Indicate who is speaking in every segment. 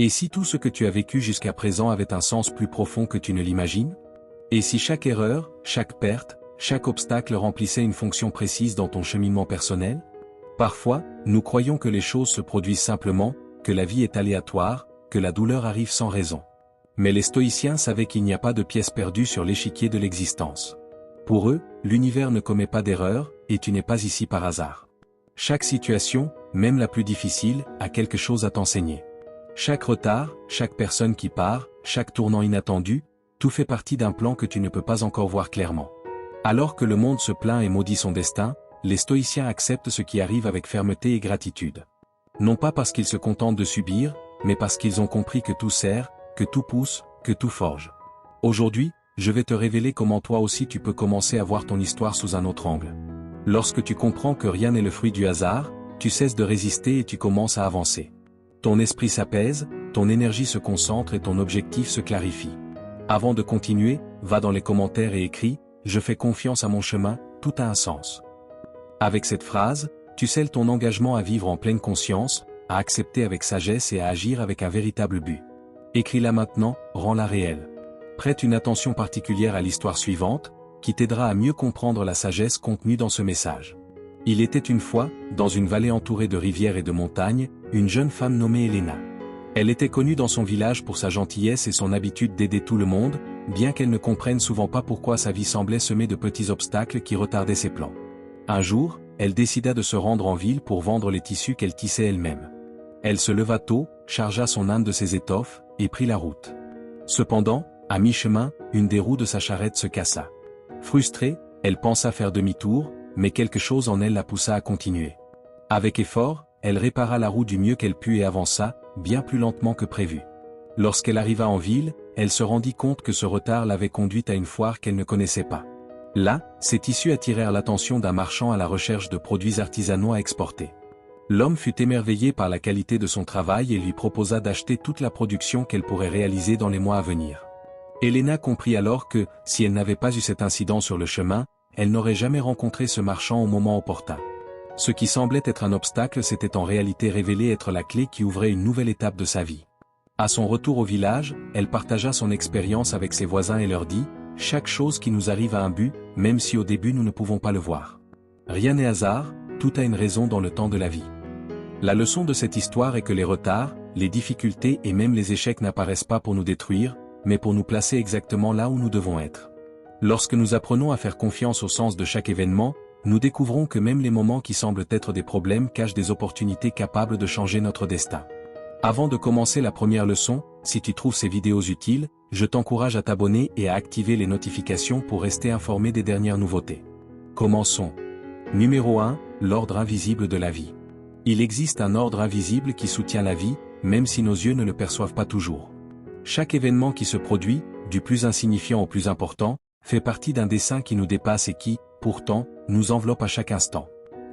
Speaker 1: Et si tout ce que tu as vécu jusqu'à présent avait un sens plus profond que tu ne l'imagines? Et si chaque erreur, chaque perte, chaque obstacle remplissait une fonction précise dans ton cheminement personnel? Parfois, nous croyons que les choses se produisent simplement, que la vie est aléatoire, que la douleur arrive sans raison. Mais les stoïciens savaient qu'il n'y a pas de pièce perdue sur l'échiquier de l'existence. Pour eux, l'univers ne commet pas d'erreur, et tu n'es pas ici par hasard. Chaque situation, même la plus difficile, a quelque chose à t'enseigner. Chaque retard, chaque personne qui part, chaque tournant inattendu, tout fait partie d'un plan que tu ne peux pas encore voir clairement. Alors que le monde se plaint et maudit son destin, les stoïciens acceptent ce qui arrive avec fermeté et gratitude. Non pas parce qu'ils se contentent de subir, mais parce qu'ils ont compris que tout sert, que tout pousse, que tout forge. Aujourd'hui, je vais te révéler comment toi aussi tu peux commencer à voir ton histoire sous un autre angle. Lorsque tu comprends que rien n'est le fruit du hasard, tu cesses de résister et tu commences à avancer. Ton esprit s'apaise, ton énergie se concentre et ton objectif se clarifie. Avant de continuer, va dans les commentaires et écris « Je fais confiance à mon chemin, tout a un sens ». Avec cette phrase, tu scelles ton engagement à vivre en pleine conscience, à accepter avec sagesse et à agir avec un véritable but. Écris-la maintenant, rends-la réelle. Prête une attention particulière à l'histoire suivante, qui t'aidera à mieux comprendre la sagesse contenue dans ce message. Il était une fois, dans une vallée entourée de rivières et de montagnes, une jeune femme nommée Elena. Elle était connue dans son village pour sa gentillesse et son habitude d'aider tout le monde, bien qu'elle ne comprenne souvent pas pourquoi sa vie semblait semée de petits obstacles qui retardaient ses plans. Un jour, elle décida de se rendre en ville pour vendre les tissus qu'elle tissait elle-même. Elle se leva tôt, chargea son âne de ses étoffes, et prit la route. Cependant, à mi-chemin, une des roues de sa charrette se cassa. Frustrée, elle pensa faire demi-tour, mais quelque chose en elle la poussa à continuer. Avec effort, elle répara la roue du mieux qu'elle put et avança, bien plus lentement que prévu. Lorsqu'elle arriva en ville, elle se rendit compte que ce retard l'avait conduite à une foire qu'elle ne connaissait pas. Là, ses tissus attirèrent l'attention d'un marchand à la recherche de produits artisanaux à exporter. L'homme fut émerveillé par la qualité de son travail et lui proposa d'acheter toute la production qu'elle pourrait réaliser dans les mois à venir. Elena comprit alors que, si elle n'avait pas eu cet incident sur le chemin, elle n'aurait jamais rencontré ce marchand au moment opportun. Ce qui semblait être un obstacle s'était en réalité révélé être la clé qui ouvrait une nouvelle étape de sa vie. À son retour au village, elle partagea son expérience avec ses voisins et leur dit « Chaque chose qui nous arrive a un but, même si au début nous ne pouvons pas le voir. Rien n'est hasard, tout a une raison dans le temps de la vie. » La leçon de cette histoire est que les retards, les difficultés et même les échecs n'apparaissent pas pour nous détruire, mais pour nous placer exactement là où nous devons être. Lorsque nous apprenons à faire confiance au sens de chaque événement, nous découvrons que même les moments qui semblent être des problèmes cachent des opportunités capables de changer notre destin. Avant de commencer la première leçon, si tu trouves ces vidéos utiles, je t'encourage à t'abonner et à activer les notifications pour rester informé des dernières nouveautés. Commençons. Numéro 1, l'ordre invisible de la vie. Il existe un ordre invisible qui soutient la vie, même si nos yeux ne le perçoivent pas toujours. Chaque événement qui se produit, du plus insignifiant au plus important, fait partie d'un dessein qui nous dépasse et qui, pourtant, nous enveloppe à chaque instant.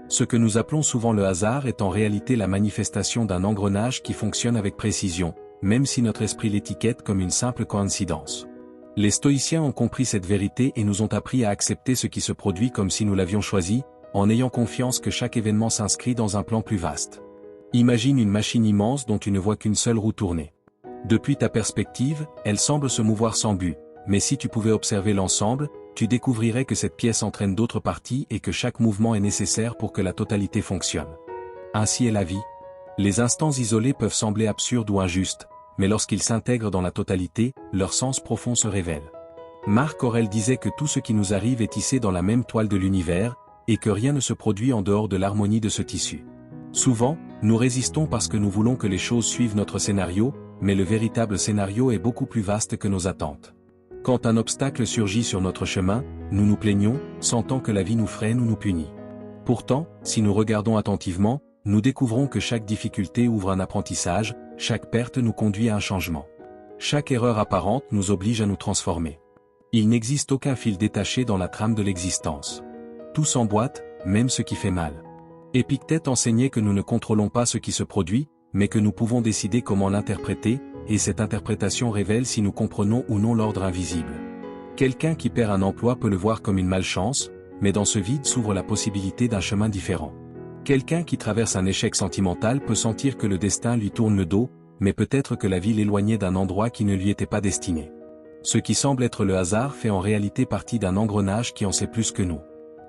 Speaker 1: Ce que nous appelons souvent le hasard est en réalité la manifestation d'un engrenage qui fonctionne avec précision, même si notre esprit l'étiquette comme une simple coïncidence. Les stoïciens ont compris cette vérité et nous ont appris à accepter ce qui se produit comme si nous l'avions choisi, en ayant confiance que chaque événement s'inscrit dans un plan plus vaste. Imagine une machine immense dont tu ne vois qu'une seule roue tourner. Depuis ta perspective, elle semble se mouvoir sans but, mais si tu pouvais observer l'ensemble, tu découvrirais que cette pièce entraîne d'autres parties et que chaque mouvement est nécessaire pour que la totalité fonctionne. Ainsi est la vie. Les instants isolés peuvent sembler absurdes ou injustes, mais lorsqu'ils s'intègrent dans la totalité, leur sens profond se révèle. Marc Aurèle disait que tout ce qui nous arrive est tissé dans la même toile de l'univers, et que rien ne se produit en dehors de l'harmonie de ce tissu. Souvent, nous résistons parce que nous voulons que les choses suivent notre scénario, mais le véritable scénario est beaucoup plus vaste que nos attentes. Quand un obstacle surgit sur notre chemin, nous nous plaignons, sentant que la vie nous freine ou nous punit. Pourtant, si nous regardons attentivement, nous découvrons que chaque difficulté ouvre un apprentissage, chaque perte nous conduit à un changement. Chaque erreur apparente nous oblige à nous transformer. Il n'existe aucun fil détaché dans la trame de l'existence. Tout s'emboîte, même ce qui fait mal. Épictète enseignait que nous ne contrôlons pas ce qui se produit, mais que nous pouvons décider comment l'interpréter, et cette interprétation révèle si nous comprenons ou non l'ordre invisible. Quelqu'un qui perd un emploi peut le voir comme une malchance, mais dans ce vide s'ouvre la possibilité d'un chemin différent. Quelqu'un qui traverse un échec sentimental peut sentir que le destin lui tourne le dos, mais peut-être que la vie l'éloignait d'un endroit qui ne lui était pas destiné. Ce qui semble être le hasard fait en réalité partie d'un engrenage qui en sait plus que nous.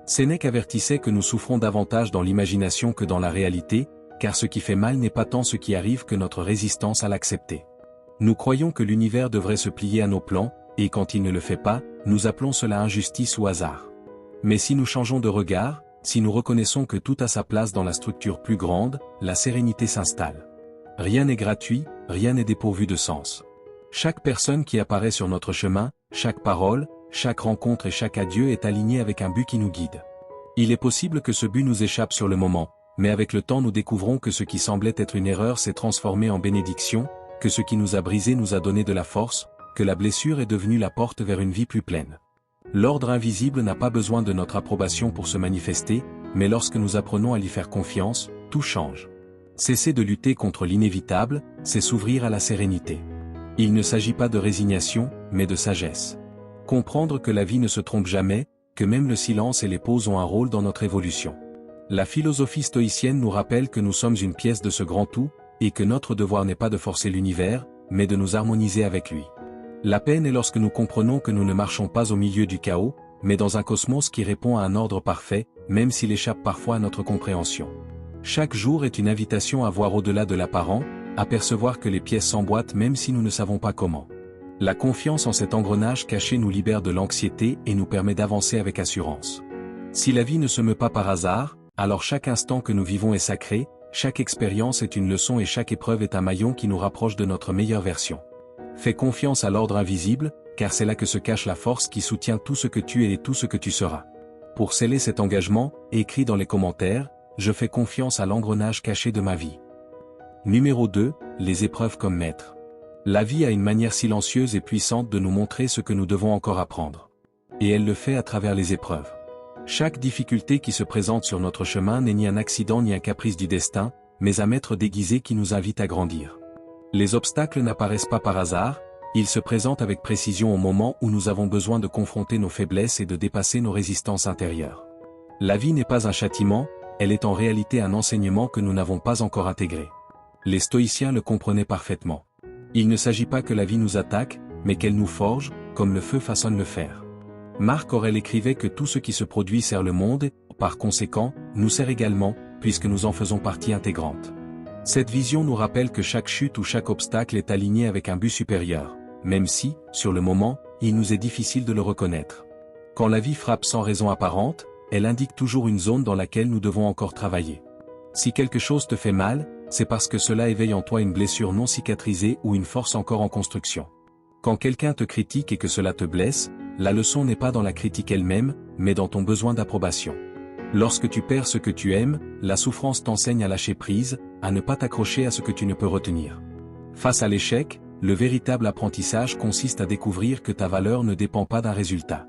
Speaker 1: Sénèque avertissait que nous souffrons davantage dans l'imagination que dans la réalité, car ce qui fait mal n'est pas tant ce qui arrive que notre résistance à l'accepter. Nous croyons que l'univers devrait se plier à nos plans, et quand il ne le fait pas, nous appelons cela injustice ou hasard. Mais si nous changeons de regard, si nous reconnaissons que tout a sa place dans la structure plus grande, la sérénité s'installe. Rien n'est gratuit, rien n'est dépourvu de sens. Chaque personne qui apparaît sur notre chemin, chaque parole, chaque rencontre et chaque adieu est aligné avec un but qui nous guide. Il est possible que ce but nous échappe sur le moment, mais avec le temps nous découvrons que ce qui semblait être une erreur s'est transformé en bénédiction, que ce qui nous a brisé nous a donné de la force, que la blessure est devenue la porte vers une vie plus pleine. L'ordre invisible n'a pas besoin de notre approbation pour se manifester, mais lorsque nous apprenons à lui faire confiance, tout change. Cesser de lutter contre l'inévitable, c'est s'ouvrir à la sérénité. Il ne s'agit pas de résignation, mais de sagesse. Comprendre que la vie ne se trompe jamais, que même le silence et les pauses ont un rôle dans notre évolution. La philosophie stoïcienne nous rappelle que nous sommes une pièce de ce grand tout, et que notre devoir n'est pas de forcer l'univers, mais de nous harmoniser avec lui. La peine est lorsque nous comprenons que nous ne marchons pas au milieu du chaos, mais dans un cosmos qui répond à un ordre parfait, même s'il échappe parfois à notre compréhension. Chaque jour est une invitation à voir au-delà de l'apparent, à percevoir que les pièces s'emboîtent même si nous ne savons pas comment. La confiance en cet engrenage caché nous libère de l'anxiété et nous permet d'avancer avec assurance. Si la vie ne se meut pas par hasard, alors chaque instant que nous vivons est sacré, chaque expérience est une leçon et chaque épreuve est un maillon qui nous rapproche de notre meilleure version. Fais confiance à l'ordre invisible, car c'est là que se cache la force qui soutient tout ce que tu es et tout ce que tu seras. Pour sceller cet engagement, écris dans les commentaires, je fais confiance à l'engrenage caché de ma vie. Numéro 2, les épreuves comme maître. La vie a une manière silencieuse et puissante de nous montrer ce que nous devons encore apprendre. Et elle le fait à travers les épreuves. Chaque difficulté qui se présente sur notre chemin n'est ni un accident ni un caprice du destin, mais un maître déguisé qui nous invite à grandir. Les obstacles n'apparaissent pas par hasard, ils se présentent avec précision au moment où nous avons besoin de confronter nos faiblesses et de dépasser nos résistances intérieures. La vie n'est pas un châtiment, elle est en réalité un enseignement que nous n'avons pas encore intégré. Les stoïciens le comprenaient parfaitement. Il ne s'agit pas que la vie nous attaque, mais qu'elle nous forge, comme le feu façonne le fer. Marc Aurèle écrivait que tout ce qui se produit sert le monde et, par conséquent, nous sert également, puisque nous en faisons partie intégrante. Cette vision nous rappelle que chaque chute ou chaque obstacle est aligné avec un but supérieur, même si, sur le moment, il nous est difficile de le reconnaître. Quand la vie frappe sans raison apparente, elle indique toujours une zone dans laquelle nous devons encore travailler. Si quelque chose te fait mal, c'est parce que cela éveille en toi une blessure non cicatrisée ou une force encore en construction. Quand quelqu'un te critique et que cela te blesse, la leçon n'est pas dans la critique elle-même, mais dans ton besoin d'approbation. Lorsque tu perds ce que tu aimes, la souffrance t'enseigne à lâcher prise, à ne pas t'accrocher à ce que tu ne peux retenir. Face à l'échec, le véritable apprentissage consiste à découvrir que ta valeur ne dépend pas d'un résultat.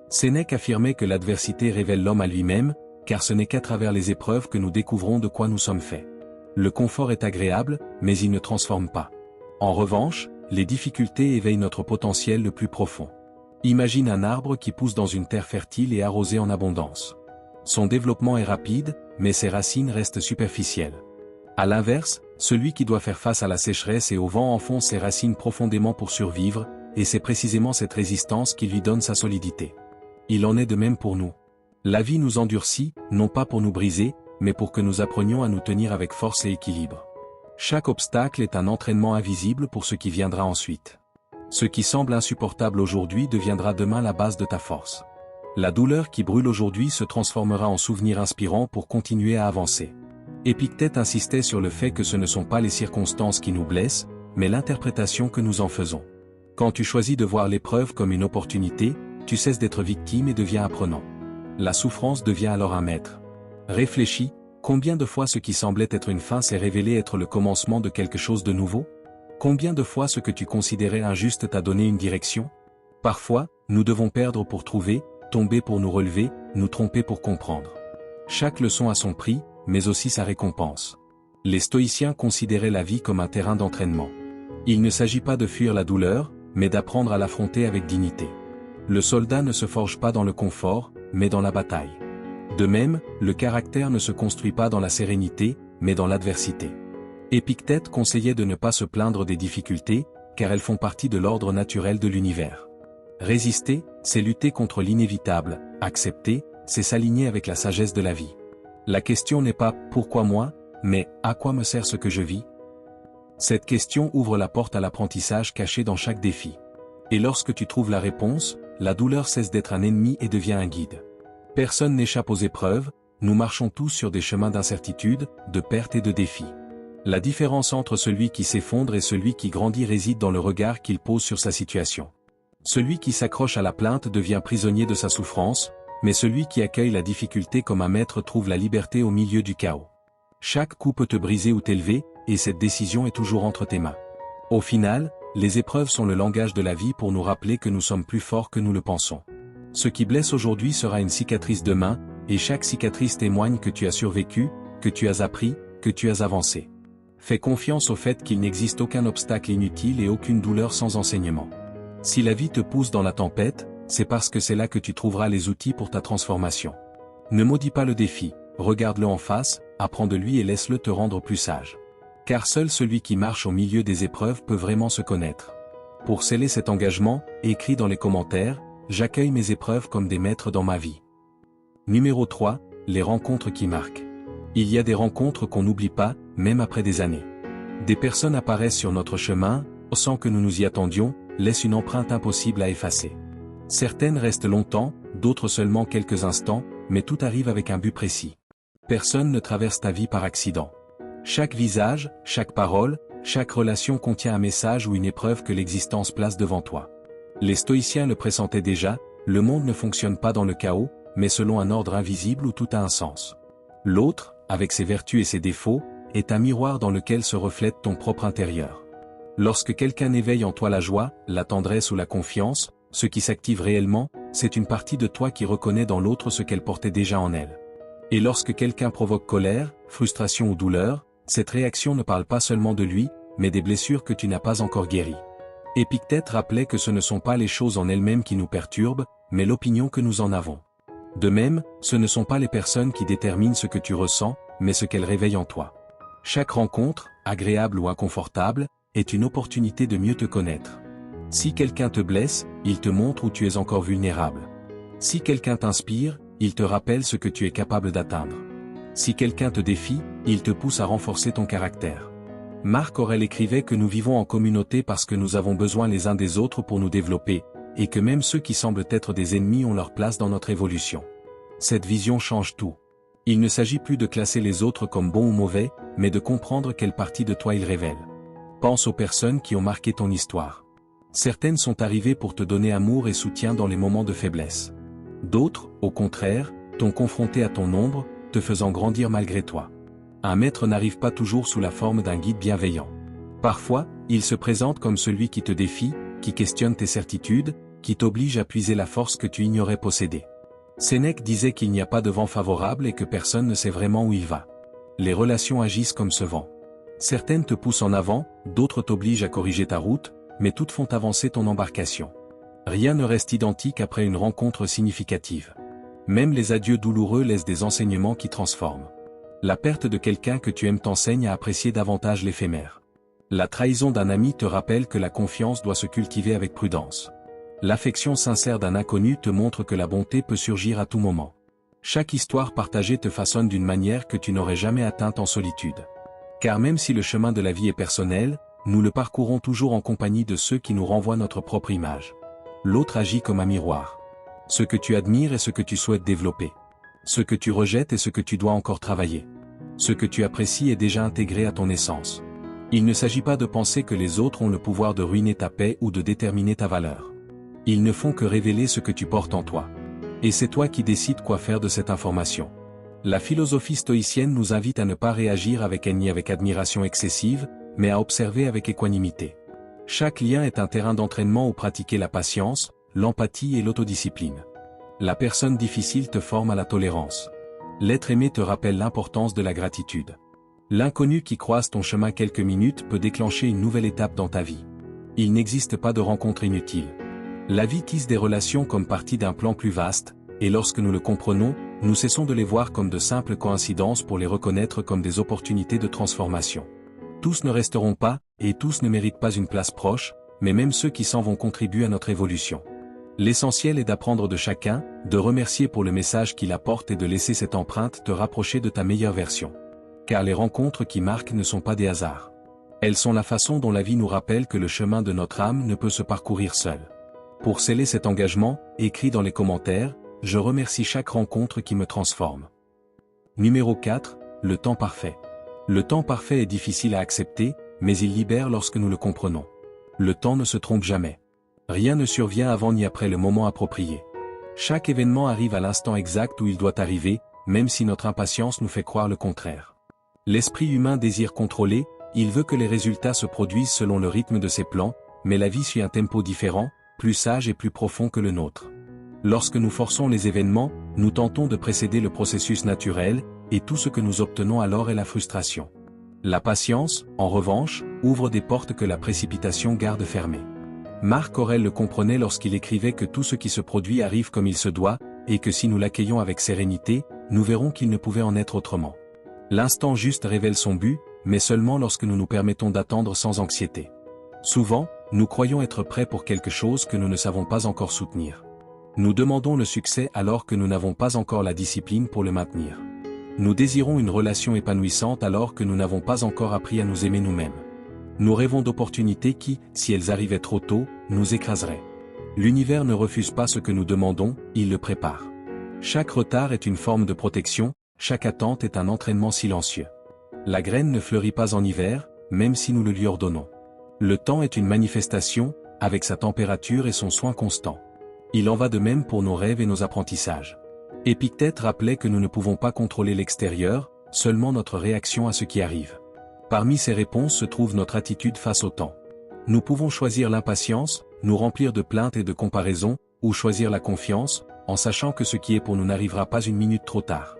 Speaker 1: Sénèque affirmait que l'adversité révèle l'homme à lui-même, car ce n'est qu'à travers les épreuves que nous découvrons de quoi nous sommes faits. Le confort est agréable, mais il ne transforme pas. En revanche, les difficultés éveillent notre potentiel le plus profond. Imagine un arbre qui pousse dans une terre fertile et arrosée en abondance. Son développement est rapide, mais ses racines restent superficielles. À l'inverse, celui qui doit faire face à la sécheresse et au vent enfonce ses racines profondément pour survivre, et c'est précisément cette résistance qui lui donne sa solidité. Il en est de même pour nous. La vie nous endurcit, non pas pour nous briser, mais pour que nous apprenions à nous tenir avec force et équilibre. Chaque obstacle est un entraînement invisible pour ce qui viendra ensuite. Ce qui semble insupportable aujourd'hui deviendra demain la base de ta force. La douleur qui brûle aujourd'hui se transformera en souvenir inspirant pour continuer à avancer. Épictète insistait sur le fait que ce ne sont pas les circonstances qui nous blessent, mais l'interprétation que nous en faisons. Quand tu choisis de voir l'épreuve comme une opportunité, tu cesses d'être victime et deviens apprenant. La souffrance devient alors un maître. Réfléchis, combien de fois ce qui semblait être une fin s'est révélé être le commencement de quelque chose de nouveau? Combien de fois ce que tu considérais injuste t'a donné une direction? Parfois, nous devons perdre pour trouver, tomber pour nous relever, nous tromper pour comprendre. Chaque leçon a son prix, mais aussi sa récompense. Les stoïciens considéraient la vie comme un terrain d'entraînement. Il ne s'agit pas de fuir la douleur, mais d'apprendre à l'affronter avec dignité. Le soldat ne se forge pas dans le confort, mais dans la bataille. De même, le caractère ne se construit pas dans la sérénité, mais dans l'adversité. Épictète conseillait de ne pas se plaindre des difficultés, car elles font partie de l'ordre naturel de l'univers. Résister, c'est lutter contre l'inévitable, accepter, c'est s'aligner avec la sagesse de la vie. La question n'est pas « pourquoi moi ?», mais « à quoi me sert ce que je vis ?» Cette question ouvre la porte à l'apprentissage caché dans chaque défi. Et lorsque tu trouves la réponse, la douleur cesse d'être un ennemi et devient un guide. Personne n'échappe aux épreuves, nous marchons tous sur des chemins d'incertitude, de perte et de défis. La différence entre celui qui s'effondre et celui qui grandit réside dans le regard qu'il pose sur sa situation. Celui qui s'accroche à la plainte devient prisonnier de sa souffrance, mais celui qui accueille la difficulté comme un maître trouve la liberté au milieu du chaos. Chaque coup peut te briser ou t'élever, et cette décision est toujours entre tes mains. Au final, les épreuves sont le langage de la vie pour nous rappeler que nous sommes plus forts que nous le pensons. Ce qui blesse aujourd'hui sera une cicatrice demain, et chaque cicatrice témoigne que tu as survécu, que tu as appris, que tu as avancé. Fais confiance au fait qu'il n'existe aucun obstacle inutile et aucune douleur sans enseignement. Si la vie te pousse dans la tempête, c'est parce que c'est là que tu trouveras les outils pour ta transformation. Ne maudis pas le défi, regarde-le en face, apprends de lui et laisse-le te rendre plus sage. Car seul celui qui marche au milieu des épreuves peut vraiment se connaître. Pour sceller cet engagement, écris dans les commentaires, j'accueille mes épreuves comme des maîtres dans ma vie. Numéro 3, les rencontres qui marquent. Il y a des rencontres qu'on n'oublie pas, même après des années. Des personnes apparaissent sur notre chemin, sans que nous nous y attendions, laissent une empreinte impossible à effacer. Certaines restent longtemps, d'autres seulement quelques instants, mais tout arrive avec un but précis. Personne ne traverse ta vie par accident. Chaque visage, chaque parole, chaque relation contient un message ou une épreuve que l'existence place devant toi. Les stoïciens le pressentaient déjà, le monde ne fonctionne pas dans le chaos, mais selon un ordre invisible où tout a un sens. L'autre, avec ses vertus et ses défauts, est un miroir dans lequel se reflète ton propre intérieur. Lorsque quelqu'un éveille en toi la joie, la tendresse ou la confiance, ce qui s'active réellement, c'est une partie de toi qui reconnaît dans l'autre ce qu'elle portait déjà en elle. Et lorsque quelqu'un provoque colère, frustration ou douleur, cette réaction ne parle pas seulement de lui, mais des blessures que tu n'as pas encore guéries. Épictète rappelait que ce ne sont pas les choses en elles-mêmes qui nous perturbent, mais l'opinion que nous en avons. De même, ce ne sont pas les personnes qui déterminent ce que tu ressens, mais ce qu'elles réveillent en toi. Chaque rencontre, agréable ou inconfortable, est une opportunité de mieux te connaître. Si quelqu'un te blesse, il te montre où tu es encore vulnérable. Si quelqu'un t'inspire, il te rappelle ce que tu es capable d'atteindre. Si quelqu'un te défie, il te pousse à renforcer ton caractère. Marc Aurèle écrivait que nous vivons en communauté parce que nous avons besoin les uns des autres pour nous développer, et que même ceux qui semblent être des ennemis ont leur place dans notre évolution. Cette vision change tout. Il ne s'agit plus de classer les autres comme bons ou mauvais, mais de comprendre quelle partie de toi ils révèlent. Pense aux personnes qui ont marqué ton histoire. Certaines sont arrivées pour te donner amour et soutien dans les moments de faiblesse. D'autres, au contraire, t'ont confronté à ton ombre, te faisant grandir malgré toi. Un maître n'arrive pas toujours sous la forme d'un guide bienveillant. Parfois, il se présente comme celui qui te défie, qui questionne tes certitudes, qui t'oblige à puiser la force que tu ignorais posséder. Sénèque disait qu'il n'y a pas de vent favorable et que personne ne sait vraiment où il va. Les relations agissent comme ce vent. Certaines te poussent en avant, d'autres t'obligent à corriger ta route, mais toutes font avancer ton embarcation. Rien ne reste identique après une rencontre significative. Même les adieux douloureux laissent des enseignements qui transforment. La perte de quelqu'un que tu aimes t'enseigne à apprécier davantage l'éphémère. La trahison d'un ami te rappelle que la confiance doit se cultiver avec prudence. L'affection sincère d'un inconnu te montre que la bonté peut surgir à tout moment. Chaque histoire partagée te façonne d'une manière que tu n'aurais jamais atteinte en solitude. Car même si le chemin de la vie est personnel, nous le parcourons toujours en compagnie de ceux qui nous renvoient notre propre image. L'autre agit comme un miroir. Ce que tu admires est ce que tu souhaites développer. Ce que tu rejettes est ce que tu dois encore travailler. Ce que tu apprécies est déjà intégré à ton essence. Il ne s'agit pas de penser que les autres ont le pouvoir de ruiner ta paix ou de déterminer ta valeur. Ils ne font que révéler ce que tu portes en toi. Et c'est toi qui décides quoi faire de cette information. La philosophie stoïcienne nous invite à ne pas réagir avec haine ni avec admiration excessive, mais à observer avec équanimité. Chaque lien est un terrain d'entraînement où pratiquer la patience, l'empathie et l'autodiscipline. La personne difficile te forme à la tolérance. L'être aimé te rappelle l'importance de la gratitude. L'inconnu qui croise ton chemin quelques minutes peut déclencher une nouvelle étape dans ta vie. Il n'existe pas de rencontre inutile. La vie tisse des relations comme partie d'un plan plus vaste, et lorsque nous le comprenons, nous cessons de les voir comme de simples coïncidences pour les reconnaître comme des opportunités de transformation. Tous ne resteront pas, et tous ne méritent pas une place proche, mais même ceux qui s'en vont contribuent à notre évolution. L'essentiel est d'apprendre de chacun, de remercier pour le message qu'il apporte et de laisser cette empreinte te rapprocher de ta meilleure version. Car les rencontres qui marquent ne sont pas des hasards. Elles sont la façon dont la vie nous rappelle que le chemin de notre âme ne peut se parcourir seul. Pour sceller cet engagement, écris dans les commentaires, je remercie chaque rencontre qui me transforme. Numéro 4, le temps parfait. Le temps parfait est difficile à accepter, mais il libère lorsque nous le comprenons. Le temps ne se trompe jamais. Rien ne survient avant ni après le moment approprié. Chaque événement arrive à l'instant exact où il doit arriver, même si notre impatience nous fait croire le contraire. L'esprit humain désire contrôler, il veut que les résultats se produisent selon le rythme de ses plans, mais la vie suit un tempo différent, plus sage et plus profond que le nôtre. Lorsque nous forçons les événements, nous tentons de précéder le processus naturel, et tout ce que nous obtenons alors est la frustration. La patience, en revanche, ouvre des portes que la précipitation garde fermées. Marc Aurèle le comprenait lorsqu'il écrivait que tout ce qui se produit arrive comme il se doit, et que si nous l'accueillons avec sérénité, nous verrons qu'il ne pouvait en être autrement. L'instant juste révèle son but, mais seulement lorsque nous nous permettons d'attendre sans anxiété. Souvent, nous croyons être prêts pour quelque chose que nous ne savons pas encore soutenir. Nous demandons le succès alors que nous n'avons pas encore la discipline pour le maintenir. Nous désirons une relation épanouissante alors que nous n'avons pas encore appris à nous aimer nous-mêmes. Nous rêvons d'opportunités qui, si elles arrivaient trop tôt, nous écraseraient. L'univers ne refuse pas ce que nous demandons, il le prépare. Chaque retard est une forme de protection, chaque attente est un entraînement silencieux. La graine ne fleurit pas en hiver, même si nous le lui ordonnons. Le temps est une manifestation, avec sa température et son soin constant. Il en va de même pour nos rêves et nos apprentissages. Épictète rappelait que nous ne pouvons pas contrôler l'extérieur, seulement notre réaction à ce qui arrive. Parmi ces réponses se trouve notre attitude face au temps. Nous pouvons choisir l'impatience, nous remplir de plaintes et de comparaisons, ou choisir la confiance, en sachant que ce qui est pour nous n'arrivera pas une minute trop tard.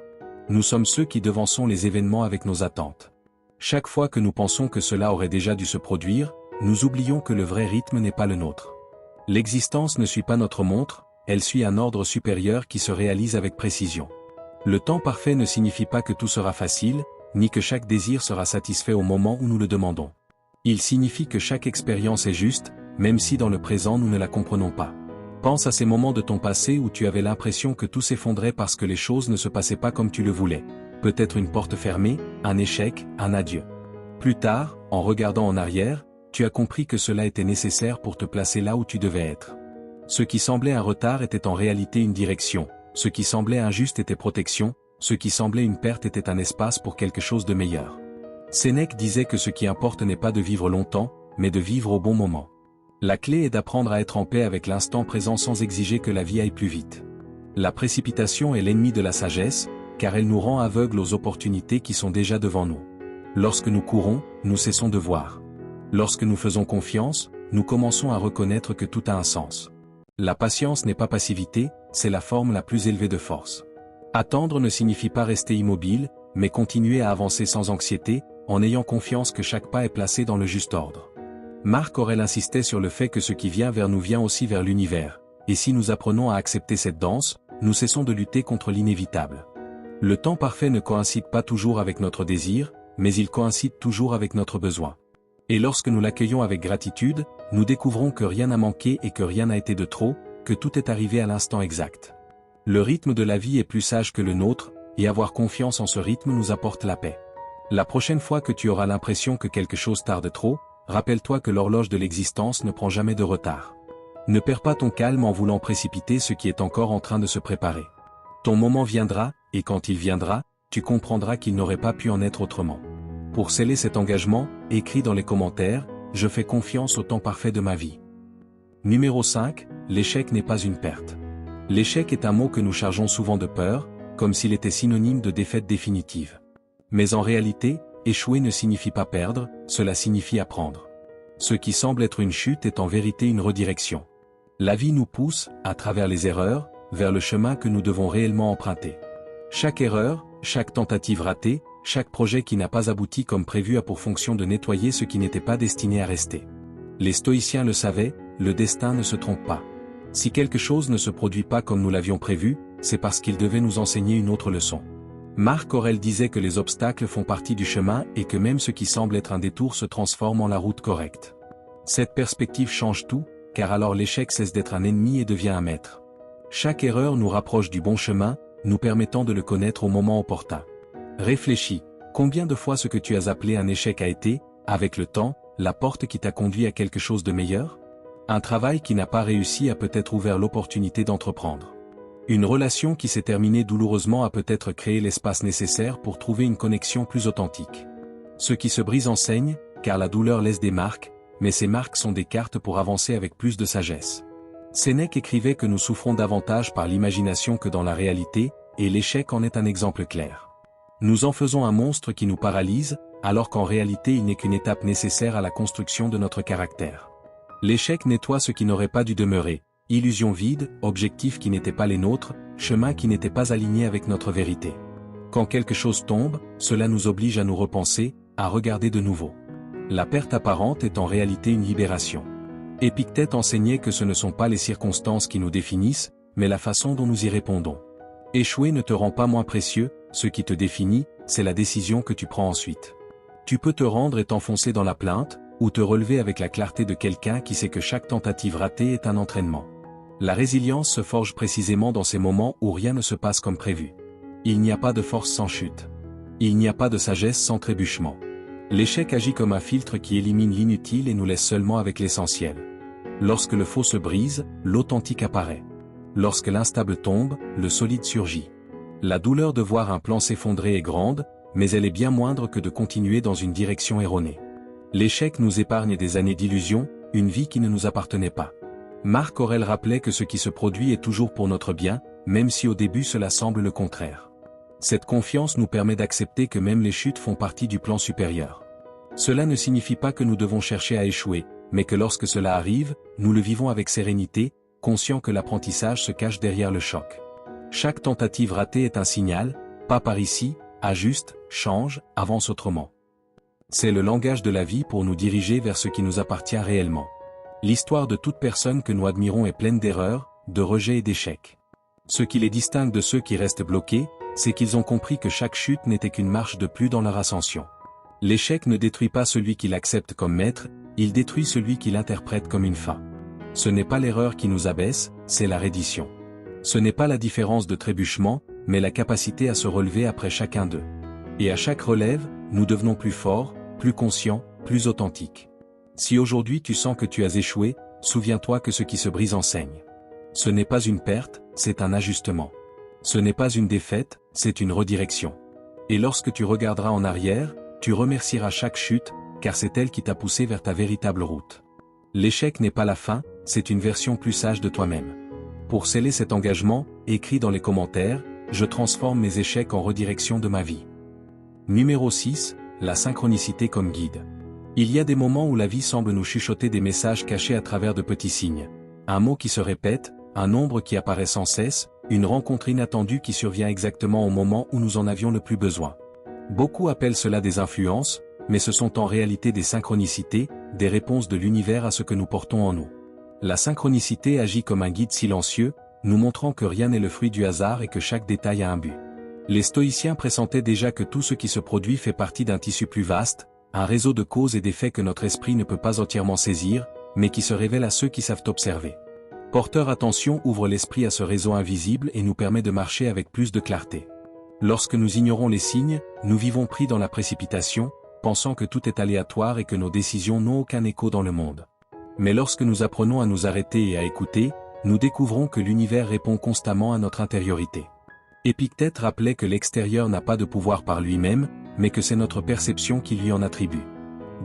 Speaker 1: Nous sommes ceux qui devançons les événements avec nos attentes. Chaque fois que nous pensons que cela aurait déjà dû se produire, nous oublions que le vrai rythme n'est pas le nôtre. L'existence ne suit pas notre montre, elle suit un ordre supérieur qui se réalise avec précision. Le temps parfait ne signifie pas que tout sera facile, ni que chaque désir sera satisfait au moment où nous le demandons. Il signifie que chaque expérience est juste, même si dans le présent nous ne la comprenons pas. Pense à ces moments de ton passé où tu avais l'impression que tout s'effondrait parce que les choses ne se passaient pas comme tu le voulais. Peut-être une porte fermée, un échec, un adieu. Plus tard, en regardant en arrière, tu as compris que cela était nécessaire pour te placer là où tu devais être. Ce qui semblait un retard était en réalité une direction, ce qui semblait injuste était protection, ce qui semblait une perte était un espace pour quelque chose de meilleur. Sénèque disait que ce qui importe n'est pas de vivre longtemps, mais de vivre au bon moment. La clé est d'apprendre à être en paix avec l'instant présent sans exiger que la vie aille plus vite. La précipitation est l'ennemi de la sagesse, car elle nous rend aveugles aux opportunités qui sont déjà devant nous. Lorsque nous courons, nous cessons de voir. Lorsque nous faisons confiance, nous commençons à reconnaître que tout a un sens. La patience n'est pas passivité, c'est la forme la plus élevée de force. Attendre ne signifie pas rester immobile, mais continuer à avancer sans anxiété, en ayant confiance que chaque pas est placé dans le juste ordre. Marc Aurèle insistait sur le fait que ce qui vient vers nous vient aussi vers l'univers, et si nous apprenons à accepter cette danse, nous cessons de lutter contre l'inévitable. Le temps parfait ne coïncide pas toujours avec notre désir, mais il coïncide toujours avec notre besoin. Et lorsque nous l'accueillons avec gratitude, nous découvrons que rien n'a manqué et que rien n'a été de trop, que tout est arrivé à l'instant exact. Le rythme de la vie est plus sage que le nôtre, et avoir confiance en ce rythme nous apporte la paix. La prochaine fois que tu auras l'impression que quelque chose tarde trop, rappelle-toi que l'horloge de l'existence ne prend jamais de retard. Ne perds pas ton calme en voulant précipiter ce qui est encore en train de se préparer. Ton moment viendra, et quand il viendra, tu comprendras qu'il n'aurait pas pu en être autrement. Pour sceller cet engagement, écris dans les commentaires, je fais confiance au temps parfait de ma vie. Numéro 5, l'échec n'est pas une perte. L'échec est un mot que nous chargeons souvent de peur, comme s'il était synonyme de défaite définitive. Mais en réalité, échouer ne signifie pas perdre, cela signifie apprendre. Ce qui semble être une chute est en vérité une redirection. La vie nous pousse, à travers les erreurs, vers le chemin que nous devons réellement emprunter. Chaque erreur, chaque tentative ratée, chaque projet qui n'a pas abouti comme prévu a pour fonction de nettoyer ce qui n'était pas destiné à rester. Les stoïciens le savaient, le destin ne se trompe pas. Si quelque chose ne se produit pas comme nous l'avions prévu, c'est parce qu'il devait nous enseigner une autre leçon. Marc Aurèle disait que les obstacles font partie du chemin et que même ce qui semble être un détour se transforme en la route correcte. Cette perspective change tout, car alors l'échec cesse d'être un ennemi et devient un maître. Chaque erreur nous rapproche du bon chemin, nous permettant de le connaître au moment opportun. Réfléchis, combien de fois ce que tu as appelé un échec a été, avec le temps, la porte qui t'a conduit à quelque chose de meilleur? Un travail qui n'a pas réussi a peut-être ouvert l'opportunité d'entreprendre. Une relation qui s'est terminée douloureusement a peut-être créé l'espace nécessaire pour trouver une connexion plus authentique. Ce qui se brise enseigne, car la douleur laisse des marques, mais ces marques sont des cartes pour avancer avec plus de sagesse. Sénèque écrivait que nous souffrons davantage par l'imagination que dans la réalité, et l'échec en est un exemple clair. Nous en faisons un monstre qui nous paralyse, alors qu'en réalité il n'est qu'une étape nécessaire à la construction de notre caractère. L'échec nettoie ce qui n'aurait pas dû demeurer, illusions vides, objectifs qui n'étaient pas les nôtres, chemins qui n'étaient pas alignés avec notre vérité. Quand quelque chose tombe, cela nous oblige à nous repenser, à regarder de nouveau. La perte apparente est en réalité une libération. Épictète enseignait que ce ne sont pas les circonstances qui nous définissent, mais la façon dont nous y répondons. Échouer ne te rend pas moins précieux, ce qui te définit, c'est la décision que tu prends ensuite. Tu peux te rendre et t'enfoncer dans la plainte, ou te relever avec la clarté de quelqu'un qui sait que chaque tentative ratée est un entraînement. La résilience se forge précisément dans ces moments où rien ne se passe comme prévu. Il n'y a pas de force sans chute. Il n'y a pas de sagesse sans trébuchement. L'échec agit comme un filtre qui élimine l'inutile et nous laisse seulement avec l'essentiel. Lorsque le faux se brise, l'authentique apparaît. Lorsque l'instable tombe, le solide surgit. La douleur de voir un plan s'effondrer est grande, mais elle est bien moindre que de continuer dans une direction erronée. L'échec nous épargne des années d'illusions, une vie qui ne nous appartenait pas. Marc Aurèle rappelait que ce qui se produit est toujours pour notre bien, même si au début cela semble le contraire. Cette confiance nous permet d'accepter que même les chutes font partie du plan supérieur. Cela ne signifie pas que nous devons chercher à échouer, mais que lorsque cela arrive, nous le vivons avec sérénité, conscients que l'apprentissage se cache derrière le choc. Chaque tentative ratée est un signal, pas par ici, ajuste, change, avance autrement. C'est le langage de la vie pour nous diriger vers ce qui nous appartient réellement. L'histoire de toute personne que nous admirons est pleine d'erreurs, de rejets et d'échecs. Ce qui les distingue de ceux qui restent bloqués, c'est qu'ils ont compris que chaque chute n'était qu'une marche de plus dans leur ascension. L'échec ne détruit pas celui qui l'accepte comme maître, il détruit celui qui l'interprète comme une fin. Ce n'est pas l'erreur qui nous abaisse, c'est la reddition. Ce n'est pas la différence de trébuchement, mais la capacité à se relever après chacun d'eux. Et à chaque relève, nous devenons plus forts, plus conscients, plus authentiques. Si aujourd'hui tu sens que tu as échoué, souviens-toi que ce qui se brise enseigne. Ce n'est pas une perte, c'est un ajustement. Ce n'est pas une défaite, c'est une redirection. Et lorsque tu regarderas en arrière, tu remercieras chaque chute, car c'est elle qui t'a poussé vers ta véritable route. L'échec n'est pas la fin, c'est une version plus sage de toi-même. Pour sceller cet engagement, écris dans les commentaires, je transforme mes échecs en redirection de ma vie. Numéro 6, la synchronicité comme guide. Il y a des moments où la vie semble nous chuchoter des messages cachés à travers de petits signes. Un mot qui se répète, un nombre qui apparaît sans cesse, une rencontre inattendue qui survient exactement au moment où nous en avions le plus besoin. Beaucoup appellent cela des influences, mais ce sont en réalité des synchronicités, des réponses de l'univers à ce que nous portons en nous. La synchronicité agit comme un guide silencieux, nous montrant que rien n'est le fruit du hasard et que chaque détail a un but. Les stoïciens pressentaient déjà que tout ce qui se produit fait partie d'un tissu plus vaste, un réseau de causes et d'effets que notre esprit ne peut pas entièrement saisir, mais qui se révèle à ceux qui savent observer. Porteur attention ouvre l'esprit à ce réseau invisible et nous permet de marcher avec plus de clarté. Lorsque nous ignorons les signes, nous vivons pris dans la précipitation, pensant que tout est aléatoire et que nos décisions n'ont aucun écho dans le monde. Mais lorsque nous apprenons à nous arrêter et à écouter, nous découvrons que l'univers répond constamment à notre intériorité. Épictète rappelait que l'extérieur n'a pas de pouvoir par lui-même, mais que c'est notre perception qui lui en attribue.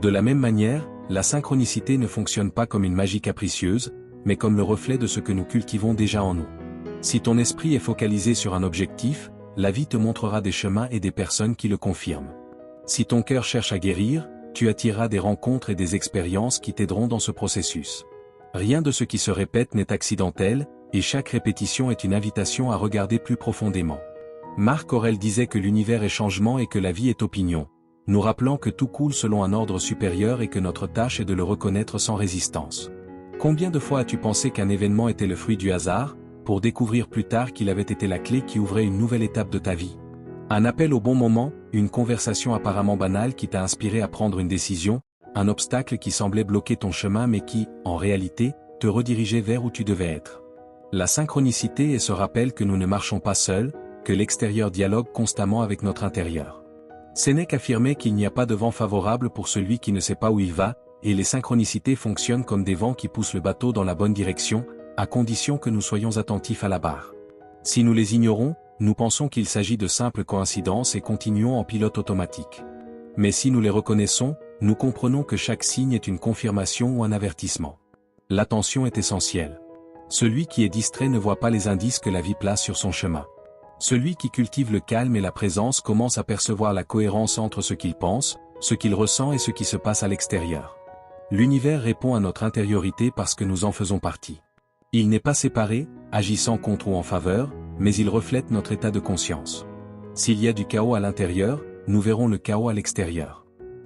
Speaker 1: De la même manière, la synchronicité ne fonctionne pas comme une magie capricieuse, mais comme le reflet de ce que nous cultivons déjà en nous. Si ton esprit est focalisé sur un objectif, la vie te montrera des chemins et des personnes qui le confirment. Si ton cœur cherche à guérir, tu attireras des rencontres et des expériences qui t'aideront dans ce processus. Rien de ce qui se répète n'est accidentel, et chaque répétition est une invitation à regarder plus profondément. Marc Aurèle disait que l'univers est changement et que la vie est opinion, nous rappelant que tout coule selon un ordre supérieur et que notre tâche est de le reconnaître sans résistance. Combien de fois as-tu pensé qu'un événement était le fruit du hasard, pour découvrir plus tard qu'il avait été la clé qui ouvrait une nouvelle étape de ta vie? Un appel au bon moment, une conversation apparemment banale qui t'a inspiré à prendre une décision, un obstacle qui semblait bloquer ton chemin mais qui, en réalité, te redirigeait vers où tu devais être. La synchronicité est ce rappel que nous ne marchons pas seuls, que l'extérieur dialogue constamment avec notre intérieur. Sénèque affirmait qu'il n'y a pas de vent favorable pour celui qui ne sait pas où il va, et les synchronicités fonctionnent comme des vents qui poussent le bateau dans la bonne direction, à condition que nous soyons attentifs à la barre. Si nous les ignorons, nous pensons qu'il s'agit de simples coïncidences et continuons en pilote automatique. Mais si nous les reconnaissons, nous comprenons que chaque signe est une confirmation ou un avertissement. L'attention est essentielle. Celui qui est distrait ne voit pas les indices que la vie place sur son chemin. Celui qui cultive le calme et la présence commence à percevoir la cohérence entre ce qu'il pense, ce qu'il ressent et ce qui se passe à l'extérieur. L'univers répond à notre intériorité parce que nous en faisons partie. Il n'est pas séparé, agissant contre ou en faveur, mais il reflète notre état de conscience. S'il y a du chaos à l'intérieur, nous verrons le chaos à l'extérieur.